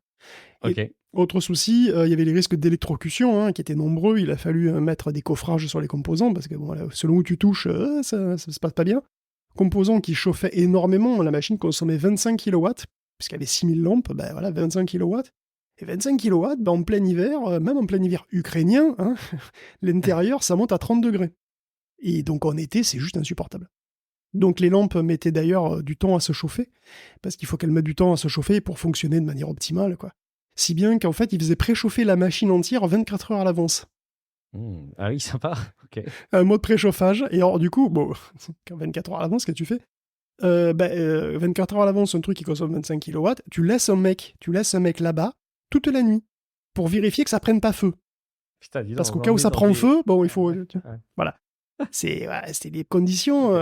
Ok. Et autre souci, il y avait les risques d'électrocution qui étaient nombreux. Il a fallu mettre des coffrages sur les composants parce que bon, voilà, selon où tu touches, ça se passe pas bien. Composants qui chauffaient énormément. La machine consommait 25 kW, puisqu'il y avait 6000 lampes. 25 kW. Et 25 kW, en plein hiver, même en plein hiver ukrainien, hein, l'intérieur, ça monte à 30 degrés. Et donc en été, c'est juste insupportable. Donc les lampes mettaient d'ailleurs du temps à se chauffer, parce qu'il faut qu'elles mettent du temps à se chauffer pour fonctionner de manière optimale, quoi. Si bien qu'en fait, ils faisaient préchauffer la machine entière 24 heures à l'avance. Ah oui, sympa. Ok. Un mode préchauffage. Et alors du coup, bon, 24 heures à l'avance, qu'est-ce que tu fais 24 heures à l'avance, un truc qui consomme 25 kW, tu laisses un mec là-bas toute la nuit pour vérifier que ça prenne pas feu. Putain, dis donc, Parce qu'au on cas où est ça dans prend des- feu, bon, il faut... Ouais. Voilà. C'était des conditions,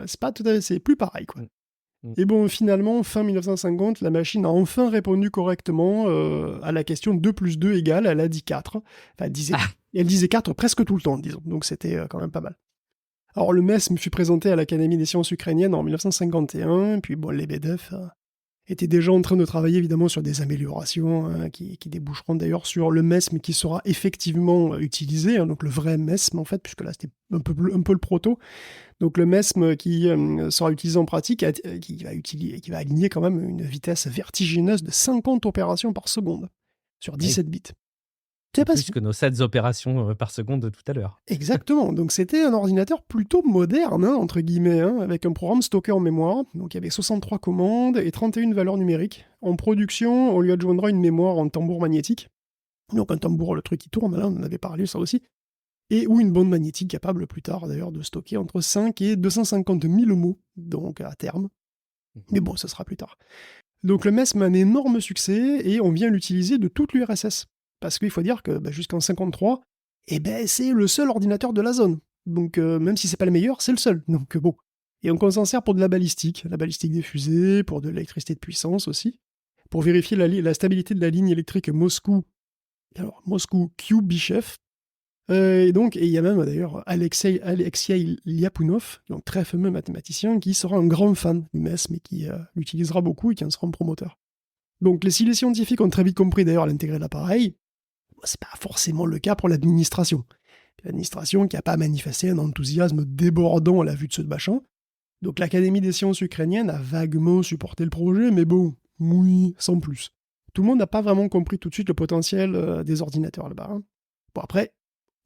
c'est pas tout à fait, c'est plus pareil, quoi. Mm. Et bon, finalement, fin 1950, la machine a enfin répondu correctement à la question 2 plus 2 égale, elle a dit 4. Enfin, elle disait 4 presque tout le temps, disons, donc c'était quand même pas mal. Alors le MESM fut présenté à l'Académie des sciences ukrainiennes en 1951, puis bon, les BDF étaient déjà en train de travailler évidemment sur des améliorations qui déboucheront d'ailleurs sur le MESM qui sera effectivement utilisé, donc le vrai MESM en fait, puisque là c'était un peu le proto. Donc le MESM qui sera utilisé en pratique, qui va aligner quand même une vitesse vertigineuse de 50 opérations par seconde sur 17 bits. C'est pas Plus que nos 7 opérations par seconde de tout à l'heure. Exactement, donc c'était un ordinateur plutôt moderne, entre guillemets, avec un programme stocké en mémoire. Donc il y avait 63 commandes et 31 valeurs numériques. En production, on lui adjoindra une mémoire en tambour magnétique. Donc un tambour, le truc qui tourne, là on en avait parlé ça aussi. Et ou une bande magnétique capable plus tard d'ailleurs de stocker entre 5 et 250 000 mots, donc à terme. Mais bon, ça sera plus tard. Donc le MESM a un énorme succès et on vient l'utiliser de toute l'URSS. parce qu'il faut dire que jusqu'en 53, c'est le seul ordinateur de la zone. Donc même si c'est pas le meilleur, c'est le seul. Donc bon. Et donc on s'en sert pour de la balistique des fusées, pour de l'électricité de puissance aussi, pour vérifier la stabilité de la ligne électrique Moscou Kyubichev. Et il y a même d'ailleurs Alexei Lyapunov, donc très fameux mathématicien, qui sera un grand fan du MES, mais qui l'utilisera beaucoup et qui en sera un promoteur. Donc si les scientifiques ont très vite compris d'ailleurs l'intégrer l'appareil, c'est pas forcément le cas pour l'administration. L'administration qui n'a pas manifesté un enthousiasme débordant à la vue de ce machin. Donc l'Académie des sciences ukrainiennes a vaguement supporté le projet, mais bon, oui, sans plus. Tout le monde n'a pas vraiment compris tout de suite le potentiel des ordinateurs là-bas. Hein. Bon après,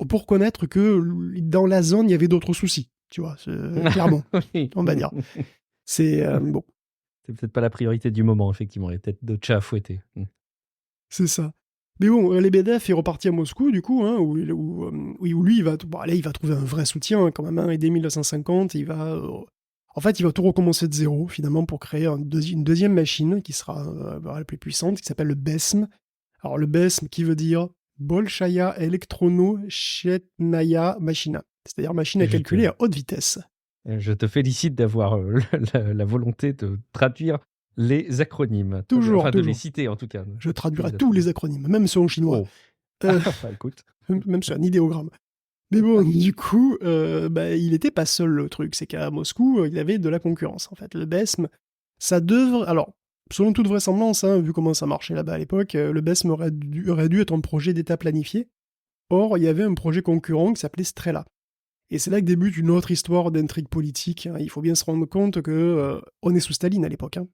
pour connaître que dans la zone, il y avait d'autres soucis, tu vois, clairement, Oui. on va dire. C'est bon. C'est peut-être pas la priorité du moment, effectivement. Il y a peut-être d'autres chats à fouetter. C'est ça. Mais bon, Lebedev est reparti à Moscou, du coup, hein, où lui, il va trouver un vrai soutien, hein, quand même. Hein, et dès 1950, il va tout recommencer de zéro, finalement, pour créer une deuxième machine qui sera la plus puissante, qui s'appelle le BESM. Alors, le BESM, qui veut dire Bolshaya Elektrono Shetnaya Machina, c'est-à-dire machine à calculer à haute vitesse. Je te félicite d'avoir la volonté de traduire les acronymes. Toujours, enfin, de les citer, en tout cas. Je traduirai tous les acronymes, même ceux en chinois. Écoute. Même sur un idéogramme. Mais bon, du coup, il n'était pas seul, le truc. C'est qu'à Moscou, il y avait de la concurrence, en fait. Le BESM, ça devrait... Alors, selon toute vraisemblance, hein, vu comment ça marchait là-bas à l'époque, le BESM aurait dû être un projet d'État planifié. Or, il y avait un projet concurrent qui s'appelait Strela. Et c'est là que débute une autre histoire d'intrigue politique. Hein. Il faut bien se rendre compte que on est sous Staline à l'époque. Hein.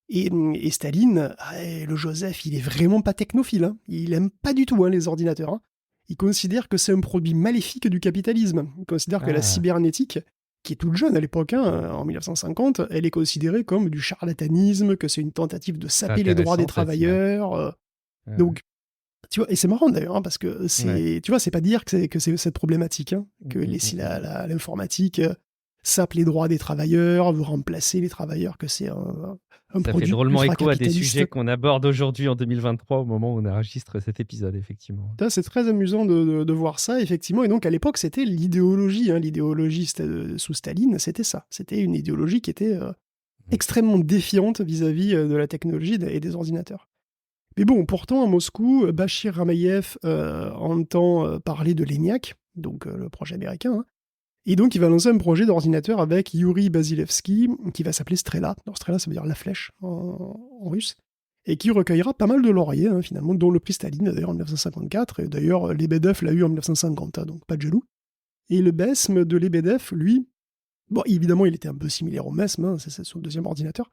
Et Staline, le Joseph, il est vraiment pas technophile. Hein. Il aime pas du tout les ordinateurs. Hein. Il considère que c'est un produit maléfique du capitalisme. Il considère que la cybernétique, qui est toute jeune à l'époque, hein, en 1950, elle est considérée comme du charlatanisme, que c'est une tentative de saper les droits des travailleurs. Donc, tu vois, et c'est marrant d'ailleurs, hein, parce que tu vois, c'est pas dire que c'est cette problématique, hein, que l'informatique sape les droits des travailleurs, veut remplacer les travailleurs, que c'est un ça produit fait drôlement écho à des ultra-capitaliste. sujets qu'on aborde aujourd'hui en 2023 au moment où on enregistre cet épisode, effectivement. C'est très amusant de voir ça, effectivement. Et donc, à l'époque, c'était l'idéologie. Hein, l'idéologie sous Staline, c'était ça. C'était une idéologie qui était extrêmement défiante vis-à-vis de la technologie et des ordinateurs. Mais bon, pourtant, à Moscou, Bachir Ramayev entend parler de l'ENIAC, donc le projet américain, hein. Et donc, il va lancer un projet d'ordinateur avec Yuri Basilevsky, qui va s'appeler Strela. Alors, Strela, ça veut dire la flèche en russe. Et qui recueillera pas mal de lauriers, hein, finalement, dont le prix Staline, d'ailleurs, en 1954. Et d'ailleurs, Lebedev l'a eu en 1950, hein, donc pas de jaloux. Et le BESM de Lebedev, lui, bon, évidemment, il était un peu similaire au MESM, hein, c'est son deuxième ordinateur.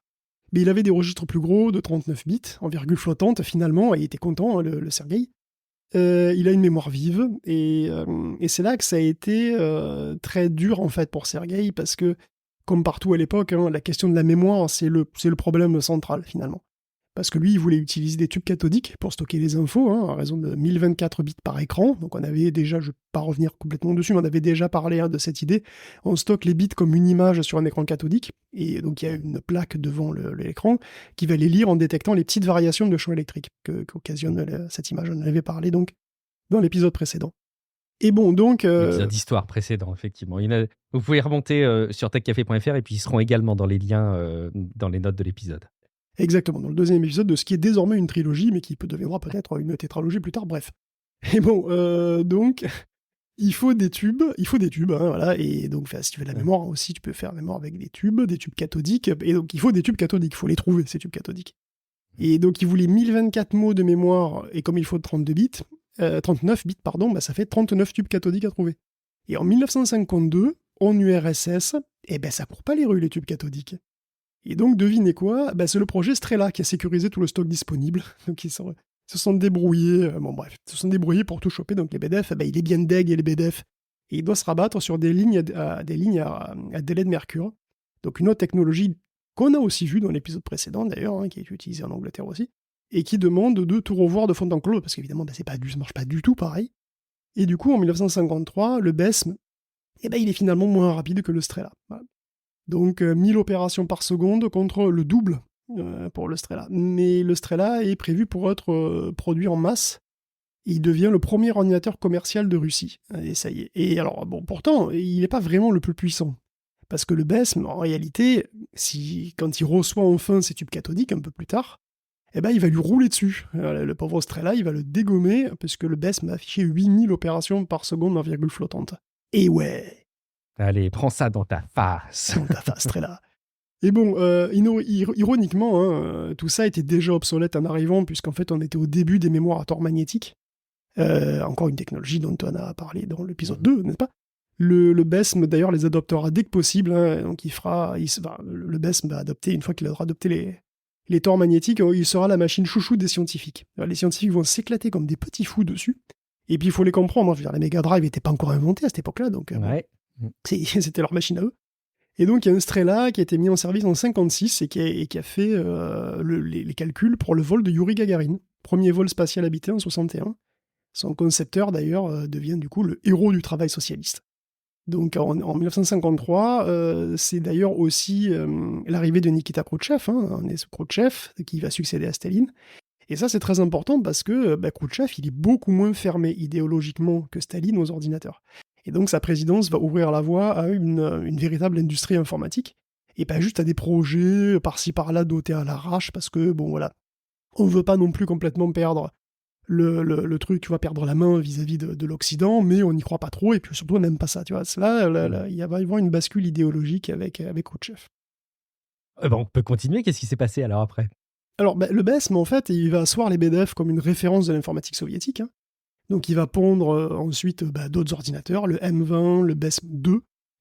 Mais il avait des registres plus gros, de 39 bits, en virgule flottante, finalement, et il était content, hein, le Sergueï. Il a une mémoire vive, et c'est là que ça a été très dur, en fait, pour Sergueï, parce que, comme partout à l'époque, hein, la question de la mémoire, c'est le problème central, finalement. Parce que lui, il voulait utiliser des tubes cathodiques pour stocker les infos, hein, à raison de 1024 bits par écran. Donc on avait déjà, je ne vais pas revenir complètement dessus, mais on avait déjà parlé de cette idée. On stocke les bits comme une image sur un écran cathodique, et donc il y a une plaque devant l'écran qui va les lire en détectant les petites variations de champ électrique qu'occasionne cette image. On en avait parlé donc dans l'épisode précédent. Et bon, donc... L'épisode d'histoire précédent, effectivement. Vous pouvez remonter sur techcafé.fr et puis ils seront également dans les liens dans les notes de l'épisode. Exactement, dans le deuxième épisode de ce qui est désormais une trilogie, mais qui deviendra peut-être une tétralogie plus tard, bref. Et bon, donc, il faut des tubes, hein, voilà, et donc, si tu veux de la mémoire aussi, tu peux faire la mémoire avec des tubes cathodiques, et donc il faut des tubes cathodiques, il faut les trouver, ces tubes cathodiques. Et donc, il voulait 1024 mots de mémoire, et comme il faut 39 bits, ça fait 39 tubes cathodiques à trouver. Et en 1952, en URSS, ça court pas les rues, les tubes cathodiques. Et donc, devinez quoi, c'est le projet Strela qui a sécurisé tout le stock disponible. Donc, ils se sont débrouillés, pour tout choper. Donc, Lebedev, il est bien deg, et Lebedev. Et il doit se rabattre sur des lignes à délai de mercure. Donc, une autre technologie qu'on a aussi vue dans l'épisode précédent, d'ailleurs, hein, qui a été utilisée en Angleterre aussi, et qui demande de tout revoir de fond en comble, parce qu'évidemment, ça marche pas du tout pareil. Et du coup, en 1953, le BESM, il est finalement moins rapide que le Strela. Voilà. Donc 1000 opérations par seconde contre le double pour le Strela. Mais le Strela est prévu pour être produit en masse Il devient le premier ordinateur commercial de Russie. Et ça y est. Et alors, bon, pourtant, il n'est pas vraiment le plus puissant. Parce que le BESM, en réalité, quand il reçoit enfin ses tubes cathodiques un peu plus tard, eh ben, il va lui rouler dessus. Le pauvre Strela, il va le dégommer, parce que le BESM a affiché 8000 opérations par seconde en virgule flottante. Et ouais, Allez, prends ça dans ta face. dans ta face, Strela. Et bon, ironiquement, hein, tout ça était déjà obsolète en arrivant, puisqu'en fait, on était au début des mémoires à tort magnétique. Encore une technologie dont on a parlé dans l'épisode 2, n'est-ce pas? Le BESM, d'ailleurs, les adoptera dès que possible. Hein, donc, le BESM va adopter, une fois qu'il aura adopté les torts magnétiques, il sera la machine chouchou des scientifiques. Alors, les scientifiques vont s'éclater comme des petits fous dessus. Et puis, il faut les comprendre. Je veux dire, les Mega Drive n'étaient pas encore inventés à cette époque-là, donc Ouais. c'était leur machine à eux. Et donc, il y a un Strela qui a été mis en service en 56 et qui a fait les calculs pour le vol de Yuri Gagarin. Premier vol spatial habité en 61. Son concepteur, d'ailleurs, devient du coup le héros du travail socialiste. Donc en 1953, c'est d'ailleurs aussi l'arrivée de Nikita Khrouchtchev, Khrouchtchev, qui va succéder à Staline. Et ça, c'est très important parce que Khrouchtchev, il est beaucoup moins fermé idéologiquement que Staline aux ordinateurs. Et donc sa présidence va ouvrir la voie à une véritable industrie informatique, et pas juste à des projets par-ci par-là dotés à l'arrache, parce que, bon voilà, on ne veut pas non plus complètement perdre le truc, tu vas perdre la main vis-à-vis de l'Occident, mais on n'y croit pas trop, et puis surtout on n'aime pas ça, tu vois. Là, il va y avoir une bascule idéologique avec Khrouchtchev. On peut continuer, qu'est-ce qui s'est passé alors après? Alors, le BESM, en fait, il va asseoir les BDF comme une référence de l'informatique soviétique, hein. Donc il va pondre ensuite d'autres ordinateurs, le M20, le BESM2,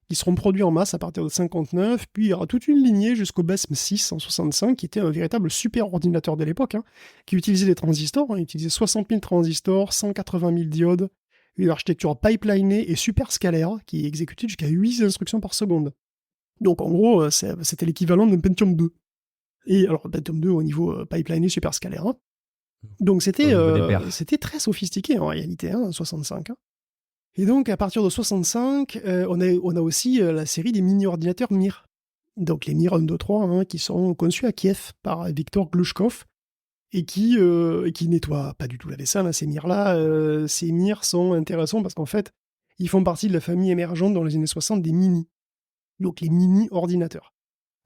qui seront produits en masse à partir de 59, puis il y aura toute une lignée jusqu'au BESM 6 en 65, qui était un véritable super ordinateur de l'époque, hein, qui utilisait des transistors, il utilisait 60 000 transistors, 180 000 diodes, une architecture pipelinée et super scalaire, qui exécutait jusqu'à 8 instructions par seconde. Donc en gros, c'était l'équivalent d'un Pentium 2. Et alors, Pentium 2 au niveau pipeliné super scalaire, hein. Donc c'était très sophistiqué en réalité, hein, 65. Hein. Et donc à partir de 65, on a aussi la série des mini-ordinateurs Mir. Donc les Mir 1, 2, 3, hein, qui sont conçus à Kiev par Viktor Glushkov et qui nettoient pas du tout la vaisselle, hein, ces Mir-là. Ces Mir sont intéressants parce qu'en fait, ils font partie de la famille émergente dans les années 60 des mini. Donc les mini-ordinateurs.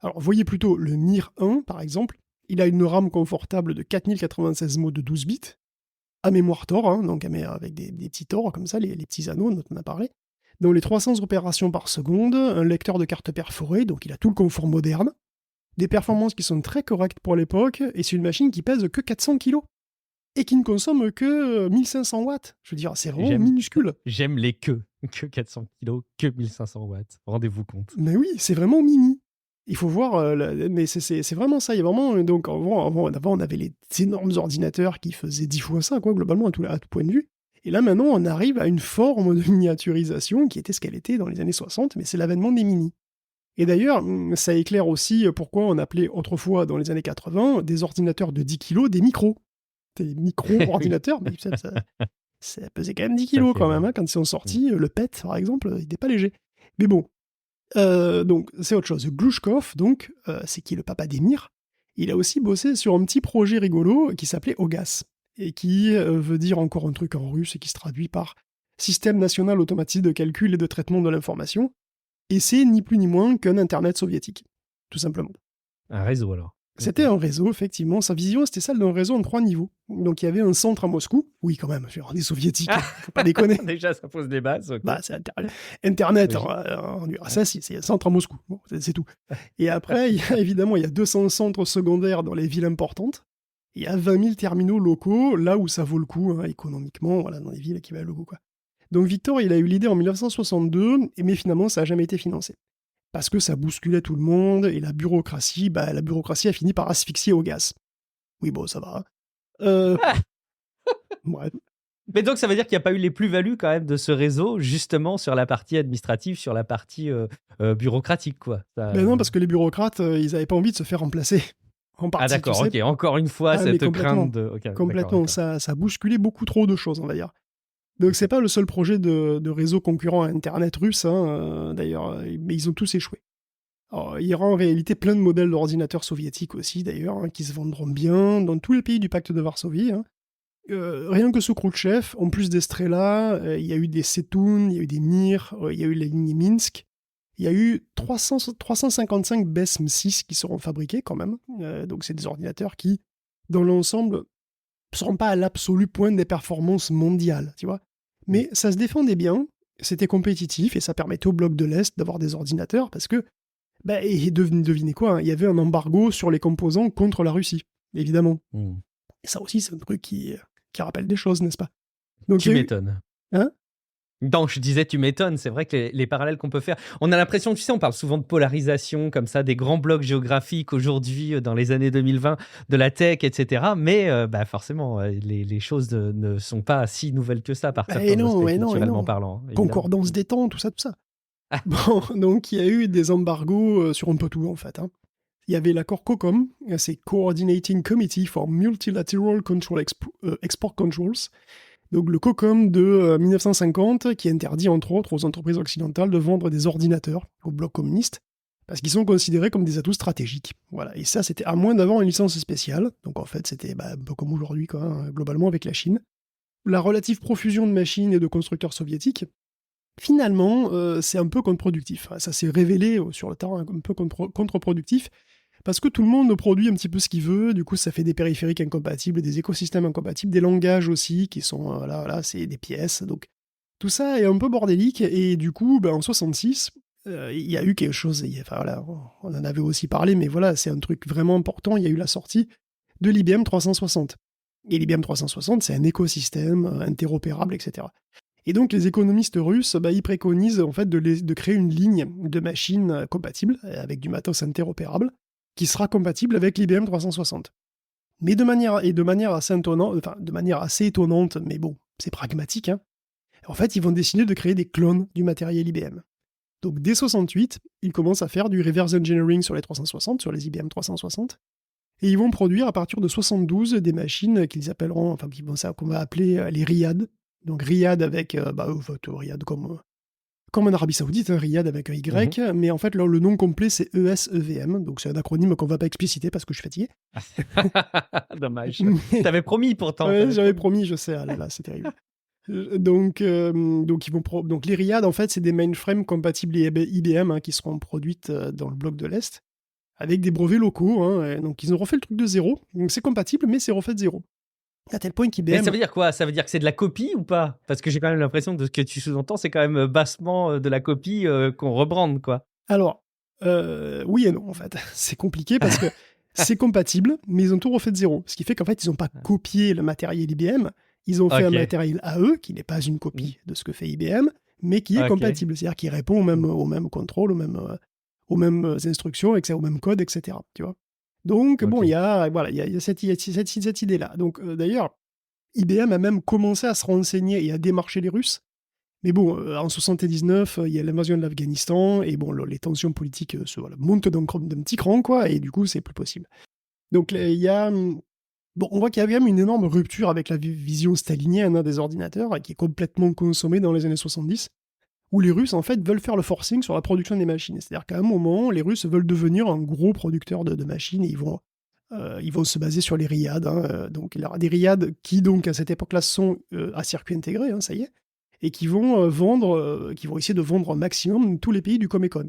Alors voyez plutôt le Mir 1 par exemple. Il a une RAM confortable de 4096 mots de 12 bits, à mémoire Tor, hein, donc avec des petits Tor comme ça, les petits anneaux dont on a parlé, donc les 300 opérations par seconde, un lecteur de cartes perforées, donc il a tout le confort moderne, des performances qui sont très correctes pour l'époque, et c'est une machine qui pèse que 400 kg, et qui ne consomme que 1500 watts. Je veux dire, c'est vraiment minuscule. J'aime les que 400 kg, que 1500 watts, rendez-vous compte. Mais oui, c'est vraiment mini. Il faut voir, mais c'est vraiment ça. Il y a vraiment, donc avant, on avait les énormes ordinateurs qui faisaient 10 fois ça, quoi, globalement, à tout point de vue. Et là, maintenant, on arrive à une forme de miniaturisation qui était ce qu'elle était dans les années 60, mais c'est l'avènement des mini. Et d'ailleurs, ça éclaire aussi pourquoi on appelait autrefois, dans les années 80, des ordinateurs de 10 kilos des micros. Des micro-ordinateurs, mais ça pesait quand même 10 kilos quand même, hein, quand ils sont sortis. Le PET, par exemple, il n'était pas léger. Mais bon. Donc, c'est autre chose. Glushkov, donc, c'est qui le papa d'Emir. Il a aussi bossé sur un petit projet rigolo qui s'appelait OGAS, et qui veut dire encore un truc en russe et qui se traduit par Système national automatique de calcul et de traitement de l'information. Et c'est ni plus ni moins qu'un Internet soviétique, tout simplement. Un réseau alors. C'était un réseau, effectivement. Sa vision, c'était celle d'un réseau en 3 niveaux. Donc, il y avait un centre à Moscou. Oui, quand même, on est soviétique, faut pas déconner. Déjà, ça pose des bases. Okay. Bah, c'est Internet, en URSS, c'est un centre à Moscou. Bon, c'est tout. Et après, évidemment, il y a 200 centres secondaires dans les villes importantes. Il y a 20 000 terminaux locaux, là où ça vaut le coup, hein, économiquement, voilà, dans les villes qui valent le coup, quoi. Donc, Victor, il a eu l'idée en 1962, mais finalement, ça n'a jamais été financé. Parce que ça bousculait tout le monde, et la bureaucratie a fini par asphyxier au gaz. Oui, bon, ça va. Bref. Mais donc, ça veut dire qu'il n'y a pas eu les plus-values quand même de ce réseau, justement sur la partie administrative, sur la partie bureaucratique, quoi. Ça, Ben non, parce que les bureaucrates, ils n'avaient pas envie de se faire remplacer. En partie, ah d'accord, ok. Encore une fois, cette crainte de... Okay, complètement, d'accord. Ça a bousculé beaucoup trop de choses, on va dire. Donc c'est pas le seul projet de réseau concurrent à Internet russe, hein, d'ailleurs, mais ils ont tous échoué. Alors, il y aura en réalité plein de modèles d'ordinateurs soviétiques aussi, d'ailleurs, hein, qui se vendront bien dans tous les pays du pacte de Varsovie. Hein. rien que sous Khrouchtchev, en plus d'Estrela, il y a eu des Setun, il y a eu des Mir, il y a eu les lignes Minsk. Il y a eu 355 BESM 6 qui seront fabriqués quand même. Donc c'est des ordinateurs qui, dans l'ensemble, ne seront pas à l'absolu point des performances mondiales, tu vois. Mais ça se défendait bien, c'était compétitif et ça permettait au bloc de l'Est d'avoir des ordinateurs parce que, et devinez quoi, il y avait un embargo sur les composants contre la Russie, évidemment. Et ça aussi, c'est un truc qui rappelle des choses, n'est-ce pas? Donc, tu m'étonnes. Hein? Non, je disais, tu m'étonnes. C'est vrai que les parallèles qu'on peut faire. On a l'impression, tu sais, on parle souvent de polarisation, comme ça, des grands blocs géographiques aujourd'hui, dans les années 2020, de la tech, etc. Mais forcément, les choses ne sont pas si nouvelles que ça, par certains aspects, culturellement parlant. Concordance des temps, tout ça, tout ça. Bon, donc il y a eu des embargos sur un peu tout, en fait. Il y avait l'accord COCOM, c'est Coordinating Committee for Multilateral Export Controls. Donc le COCOM de 1950, qui interdit entre autres aux entreprises occidentales de vendre des ordinateurs au bloc communiste, parce qu'ils sont considérés comme des atouts stratégiques. Voilà. Et ça, c'était à moins d'avoir une licence spéciale. Donc en fait, c'était un peu comme aujourd'hui, globalement avec la Chine. La relative profusion de machines et de constructeurs soviétiques, finalement, c'est un peu contre-productif. Ça s'est révélé sur le terrain un peu contre-productif, parce que tout le monde produit un petit peu ce qu'il veut, du coup ça fait des périphériques incompatibles, des écosystèmes incompatibles, des langages aussi qui sont, c'est des pièces, donc tout ça est un peu bordélique, et du coup, en 66, il y a eu quelque chose, on en avait aussi parlé, mais voilà, c'est un truc vraiment important, il y a eu la sortie de l'IBM 360. Et l'IBM 360, c'est un écosystème interopérable, etc. Et donc les économistes russes, ils préconisent en fait de créer une ligne de machines compatibles, avec du matos interopérable, qui sera compatible avec l'IBM 360. Mais de manière assez étonnante, mais bon, c'est pragmatique, en fait, ils vont décider de créer des clones du matériel IBM. Donc dès 68, ils commencent à faire du reverse engineering sur les 360, sur les IBM 360, et ils vont produire à partir de 72 des machines qu'ils appelleront, qu'on va appeler les Riyad. Donc Riyad avec, Riyad comme en Arabie Saoudite, Riyad avec un Y, mais en fait, le nom complet, c'est ESEVM, donc c'est un acronyme qu'on ne va pas expliciter parce que je suis fatigué. Dommage. T'avais promis pourtant. Ouais, j'avais promis, je sais, c'est terrible. Donc les Riyad, en fait, c'est des mainframes compatibles IBM qui seront produites dans le bloc de l'Est, avec des brevets locaux, donc ils ont refait le truc de zéro, donc c'est compatible, mais c'est refait de zéro. À tel point qu'IBM... Mais ça veut dire quoi? Ça veut dire que c'est de la copie ou pas? Parce que j'ai quand même l'impression de ce que tu sous-entends, c'est quand même bassement de la copie qu'on rebrande, quoi. Alors, oui et non, en fait. C'est compliqué parce que c'est compatible, mais ils ont tout refait de zéro. Ce qui fait qu'en fait, ils n'ont pas copié le matériel IBM, ils ont fait un matériel à eux, qui n'est pas une copie de ce que fait IBM, mais qui est compatible. C'est-à-dire qui répond au même contrôle, aux mêmes instructions, au même code, etc. Tu vois. Donc, il y a cette idée-là. Donc, d'ailleurs, IBM a même commencé à se renseigner et à démarcher les Russes. Mais bon, en 79, il y a l'invasion de l'Afghanistan, et les tensions politiques montent d'un petit cran, quoi, et du coup, c'est plus possible. Donc, il y a... on voit qu'il y a quand même une énorme rupture avec la vision stalinienne des ordinateurs, qui est complètement consommée dans les années 70, où les Russes, en fait, veulent faire le forcing sur la production des machines. C'est-à-dire qu'à un moment, les Russes veulent devenir un gros producteur de machines, et ils vont se baser sur les Riyad. Donc, des Riyad qui, donc, à cette époque-là, sont à circuit intégré, ça y est, et qui vont essayer de vendre un maximum tous les pays du Comecon.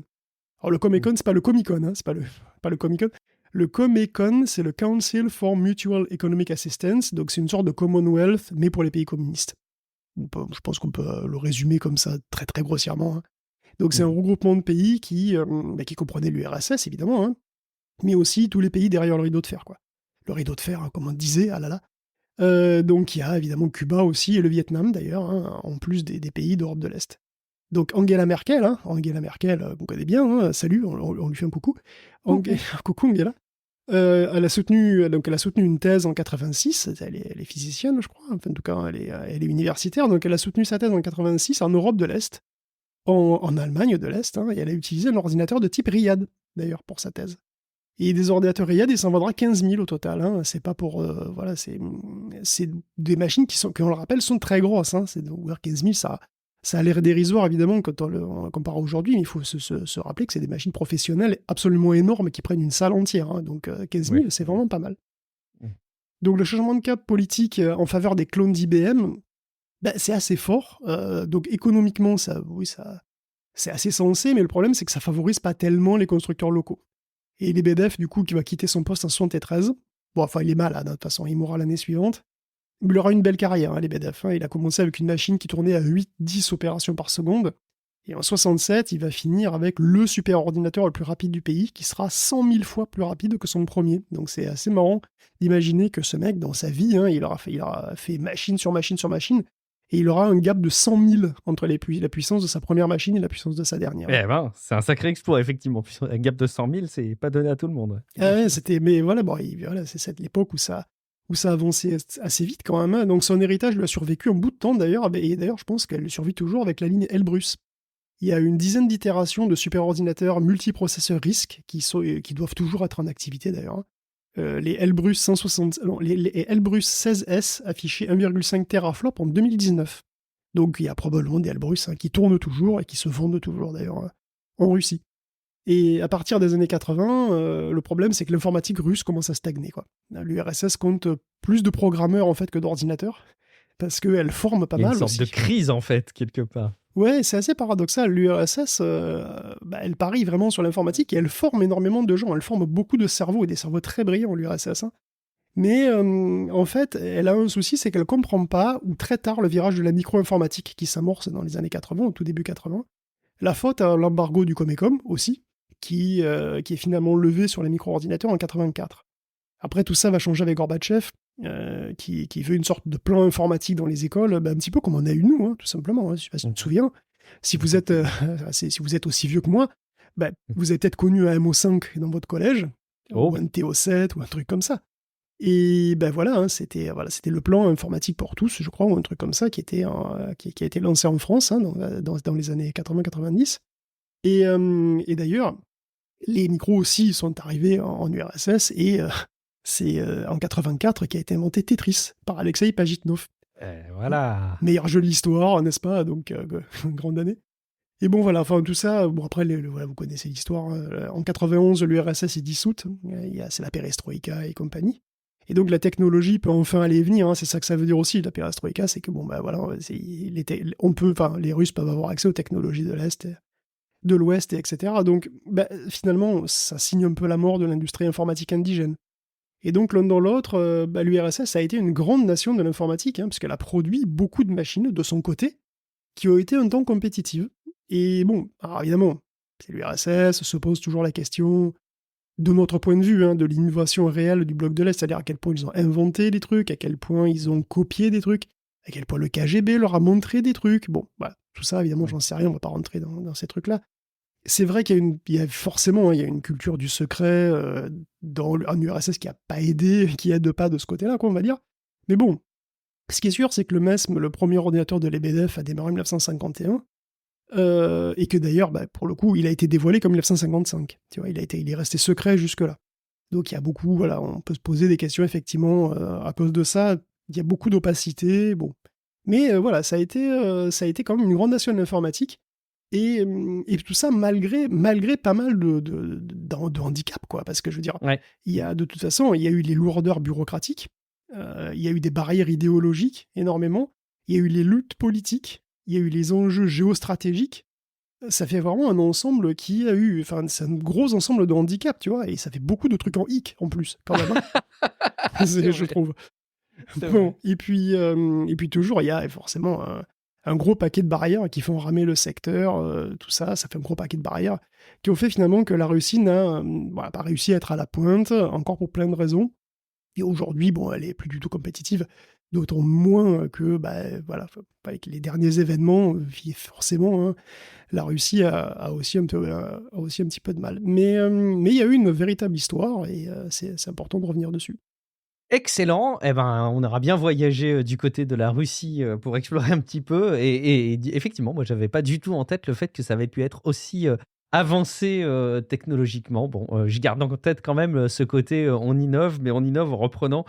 Alors, le Comecon, c'est pas le Comicon, c'est pas le Comicon. Le Comecon, c'est le Council for Mutual Economic Assistance, donc c'est une sorte de Commonwealth, mais pour les pays communistes. Je pense qu'on peut le résumer comme ça, très très grossièrement. Donc c'est un regroupement de pays qui comprenaient l'URSS, évidemment, mais aussi tous les pays derrière le rideau de fer, quoi. Le rideau de fer, comme on disait, donc il y a évidemment Cuba aussi, et le Vietnam d'ailleurs, en plus des pays d'Europe de l'Est. Donc Angela Merkel, qu'on connaît bien, salut, on lui fait un coucou. Coucou Angela. Elle a soutenu une thèse en 86, elle est physicienne, je crois, enfin, en tout cas elle est universitaire, donc elle a soutenu sa thèse en 86 en Europe de l'Est, en Allemagne de l'Est, et elle a utilisé un ordinateur de type Riyad, d'ailleurs, pour sa thèse. Et des ordinateurs Riyad, il s'en vendra 15 000 au total, c'est pas pour... c'est des machines qui, on le rappelle, sont très grosses, c'est 15 000, ça a l'air dérisoire, évidemment, quand on le compare aujourd'hui, mais il faut se rappeler que c'est des machines professionnelles absolument énormes qui prennent une salle entière. Donc 15 000, c'est vraiment pas mal. Donc le changement de cap politique en faveur des clones d'IBM, c'est assez fort. Donc économiquement, c'est assez sensé, mais le problème, c'est que ça favorise pas tellement les constructeurs locaux. Et Lebedev, du coup, qui va quitter son poste en 73, bon, enfin, il est malade, de toute façon, il mourra l'année suivante. Il aura une belle carrière, Lebedev. Il a commencé avec une machine qui tournait à 8-10 opérations par seconde. Et en 67, il va finir avec le superordinateur le plus rapide du pays, qui sera 100 000 fois plus rapide que son premier. Donc c'est assez marrant d'imaginer que ce mec, dans sa vie, il aura fait machine sur machine sur machine, et il aura un gap de 100 000 entre la puissance de sa première machine et la puissance de sa dernière. Eh ben, c'est un sacré exploit, effectivement. Un gap de 100 000, c'est pas donné à tout le monde. Ah ouais, mais voilà, c'est l'époque où ça avançait assez vite quand même. Donc son héritage lui a survécu un bout de temps d'ailleurs, et d'ailleurs je pense qu'elle survit toujours avec la ligne Elbrus. Il y a une dizaine d'itérations de superordinateurs multiprocesseurs RISC qui doivent toujours être en activité d'ailleurs. Les Elbrus 16S affichaient 1,5 teraflop en 2019. Donc il y a probablement des Elbrus qui tournent toujours et qui se vendent toujours d'ailleurs en Russie. Et à partir des années 80, le problème c'est que l'informatique russe commence à stagner. L'URSS compte plus de programmeurs en fait que d'ordinateurs, parce qu'elle forme pas mal aussi. Il y a une sorte de crise en fait, quelque part. Ouais, c'est assez paradoxal. L'URSS, elle parie vraiment sur l'informatique et elle forme énormément de gens. Elle forme beaucoup de cerveaux et des cerveaux très brillants, l'URSS. Mais en fait, elle a un souci, c'est qu'elle comprend pas, ou très tard, le virage de la micro-informatique qui s'amorce dans les années 80, au tout début 80. La faute à l'embargo du Comecom aussi, qui est finalement levé sur les micro-ordinateurs en 84. Après, tout ça va changer avec Gorbatchev, qui veut une sorte de plan informatique dans les écoles, un petit peu comme on a eu nous, tout simplement. Je ne sais pas si tu te souviens. Si vous êtes aussi vieux que moi, vous avez peut-être connu un MO5 dans votre collège, ou un TO7, ou un truc comme ça. Et c'était le plan informatique pour tous, je crois, ou un truc comme ça, qui a été lancé en France dans les années 80-90. Et d'ailleurs, les micros aussi sont arrivés en URSS, et c'est en 84 qu'a été inventé Tetris par Alexei Pajitnov. Voilà. Meilleur jeu de l'histoire, n'est-ce pas? Donc, grande année. Et bon, voilà, enfin, tout ça, après, vous connaissez l'histoire. En 91, l'URSS est dissoute. C'est la perestroïka et compagnie. Et donc, la technologie peut enfin aller et venir. C'est ça que ça veut dire aussi, la perestroïka, c'est que, les Russes peuvent avoir accès aux technologies de l'Est, de l'Ouest, etc. Donc, finalement, ça signe un peu la mort de l'industrie informatique indigène. Et donc, l'un dans l'autre, l'URSS a été une grande nation de l'informatique, puisqu'elle a produit beaucoup de machines de son côté, qui ont été un temps compétitives. Et bon, alors évidemment, c'est l'URSS, se pose toujours la question, de notre point de vue, de l'innovation réelle du bloc de l'Est, c'est-à-dire à quel point ils ont inventé des trucs, à quel point ils ont copié des trucs, à quel point le KGB leur a montré des trucs. Bon, tout ça, évidemment, j'en sais rien, on va pas rentrer dans ces trucs-là. C'est vrai qu'il y a forcément une culture du secret en URSS qui n'a pas aidé, qui aide pas de ce côté-là, on va dire. Mais bon, ce qui est sûr, c'est que le MESM, le premier ordinateur de Lebedev, a démarré en 1951, et que d'ailleurs, pour le coup, il a été dévoilé comme 1955. Tu vois, il est resté secret jusque-là. Donc il y a beaucoup, on peut se poser des questions, effectivement, à cause de ça. Il y a beaucoup d'opacité, bon. Mais ça a été quand même une grande nation de l'informatique. Et tout ça malgré pas mal de handicap, parce que je veux dire, de toute façon, il y a eu les lourdeurs bureaucratiques, il y a eu des barrières idéologiques énormément, il y a eu les luttes politiques, il y a eu les enjeux géostratégiques. Ça fait vraiment un ensemble c'est un gros ensemble de handicaps, tu vois, et ça fait beaucoup de trucs en hic en plus, quand même. Je trouve. Bon, et puis toujours, il y a forcément un gros paquet de barrières qui font ramer le secteur, tout ça fait un gros paquet de barrières qui ont fait finalement que la Russie n'a pas réussi à être à la pointe, encore pour plein de raisons. Et aujourd'hui, elle est plus du tout compétitive, d'autant moins que, avec les derniers événements, forcément, la Russie a aussi un petit peu de mal. Mais il y a eu une véritable histoire, et c'est important de revenir dessus. Excellent. On aura bien voyagé du côté de la Russie pour explorer un petit peu. Et effectivement, moi, j'avais pas du tout en tête le fait que ça avait pu être aussi avancé technologiquement. Bon, je garde en tête quand même ce côté on innove, mais on innove en reprenant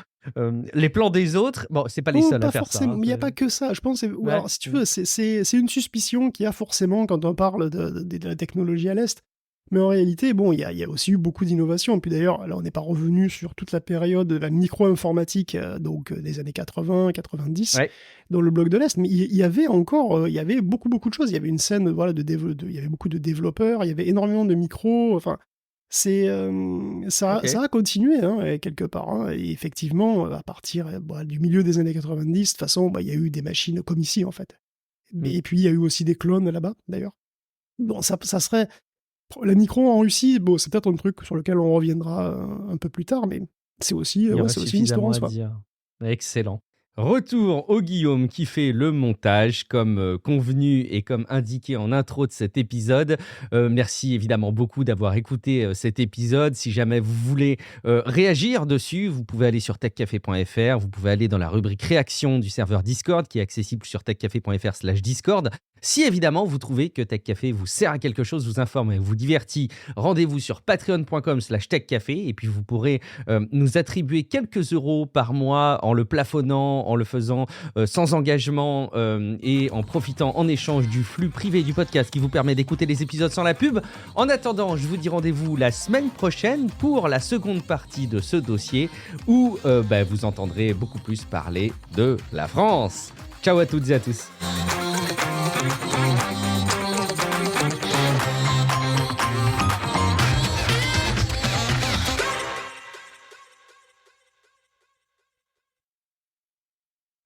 les plans des autres. Bon, c'est pas les seuls à faire ça. Il n'y a pas que ça. Je pense. Alors, si tu veux, c'est une suspicion qu'il y a forcément quand on parle de la technologie à l'Est. Mais en réalité, bon, il y a aussi eu beaucoup d'innovations. Puis d'ailleurs, là, on n'est pas revenu sur toute la période de la micro-informatique, des années 80, 90, Ouais. dans le bloc de l'Est. Mais il y avait encore, il y avait beaucoup, beaucoup de choses. Il y avait une scène, voilà, il y avait beaucoup de développeurs, il y avait énormément de micros. Enfin, Ok. ça a continué, hein, quelque part. Hein. Et effectivement, à partir du milieu des années 90, de toute façon, il y a eu des machines comme ici, en fait. Mm. Et puis, il y a eu aussi des clones là-bas, d'ailleurs. Bon, ça serait. La micro en Russie, bon, c'est peut-être un truc sur lequel on reviendra un peu plus tard, mais Il y aurait c'est aussi une histoire suffisamment en à soi. dire. Excellent. Retour au Guillaume qui fait le montage comme convenu et comme indiqué en intro de cet épisode. Merci évidemment beaucoup d'avoir écouté cet épisode. Si jamais vous voulez réagir dessus, vous pouvez aller sur techcafé.fr, vous pouvez aller dans la rubrique réaction du serveur Discord qui est accessible sur techcafé.fr/Discord. Si évidemment vous trouvez que Tech Café vous sert à quelque chose, vous informe et vous divertit, rendez-vous sur patreon.com/techcafé et puis vous pourrez nous attribuer quelques euros par mois en le plafonnant, en le faisant sans engagement et en profitant en échange du flux privé du podcast qui vous permet d'écouter les épisodes sans la pub. En attendant, je vous dis rendez-vous la semaine prochaine pour la seconde partie de ce dossier où vous entendrez beaucoup plus parler de la France. Ciao à toutes et à tous.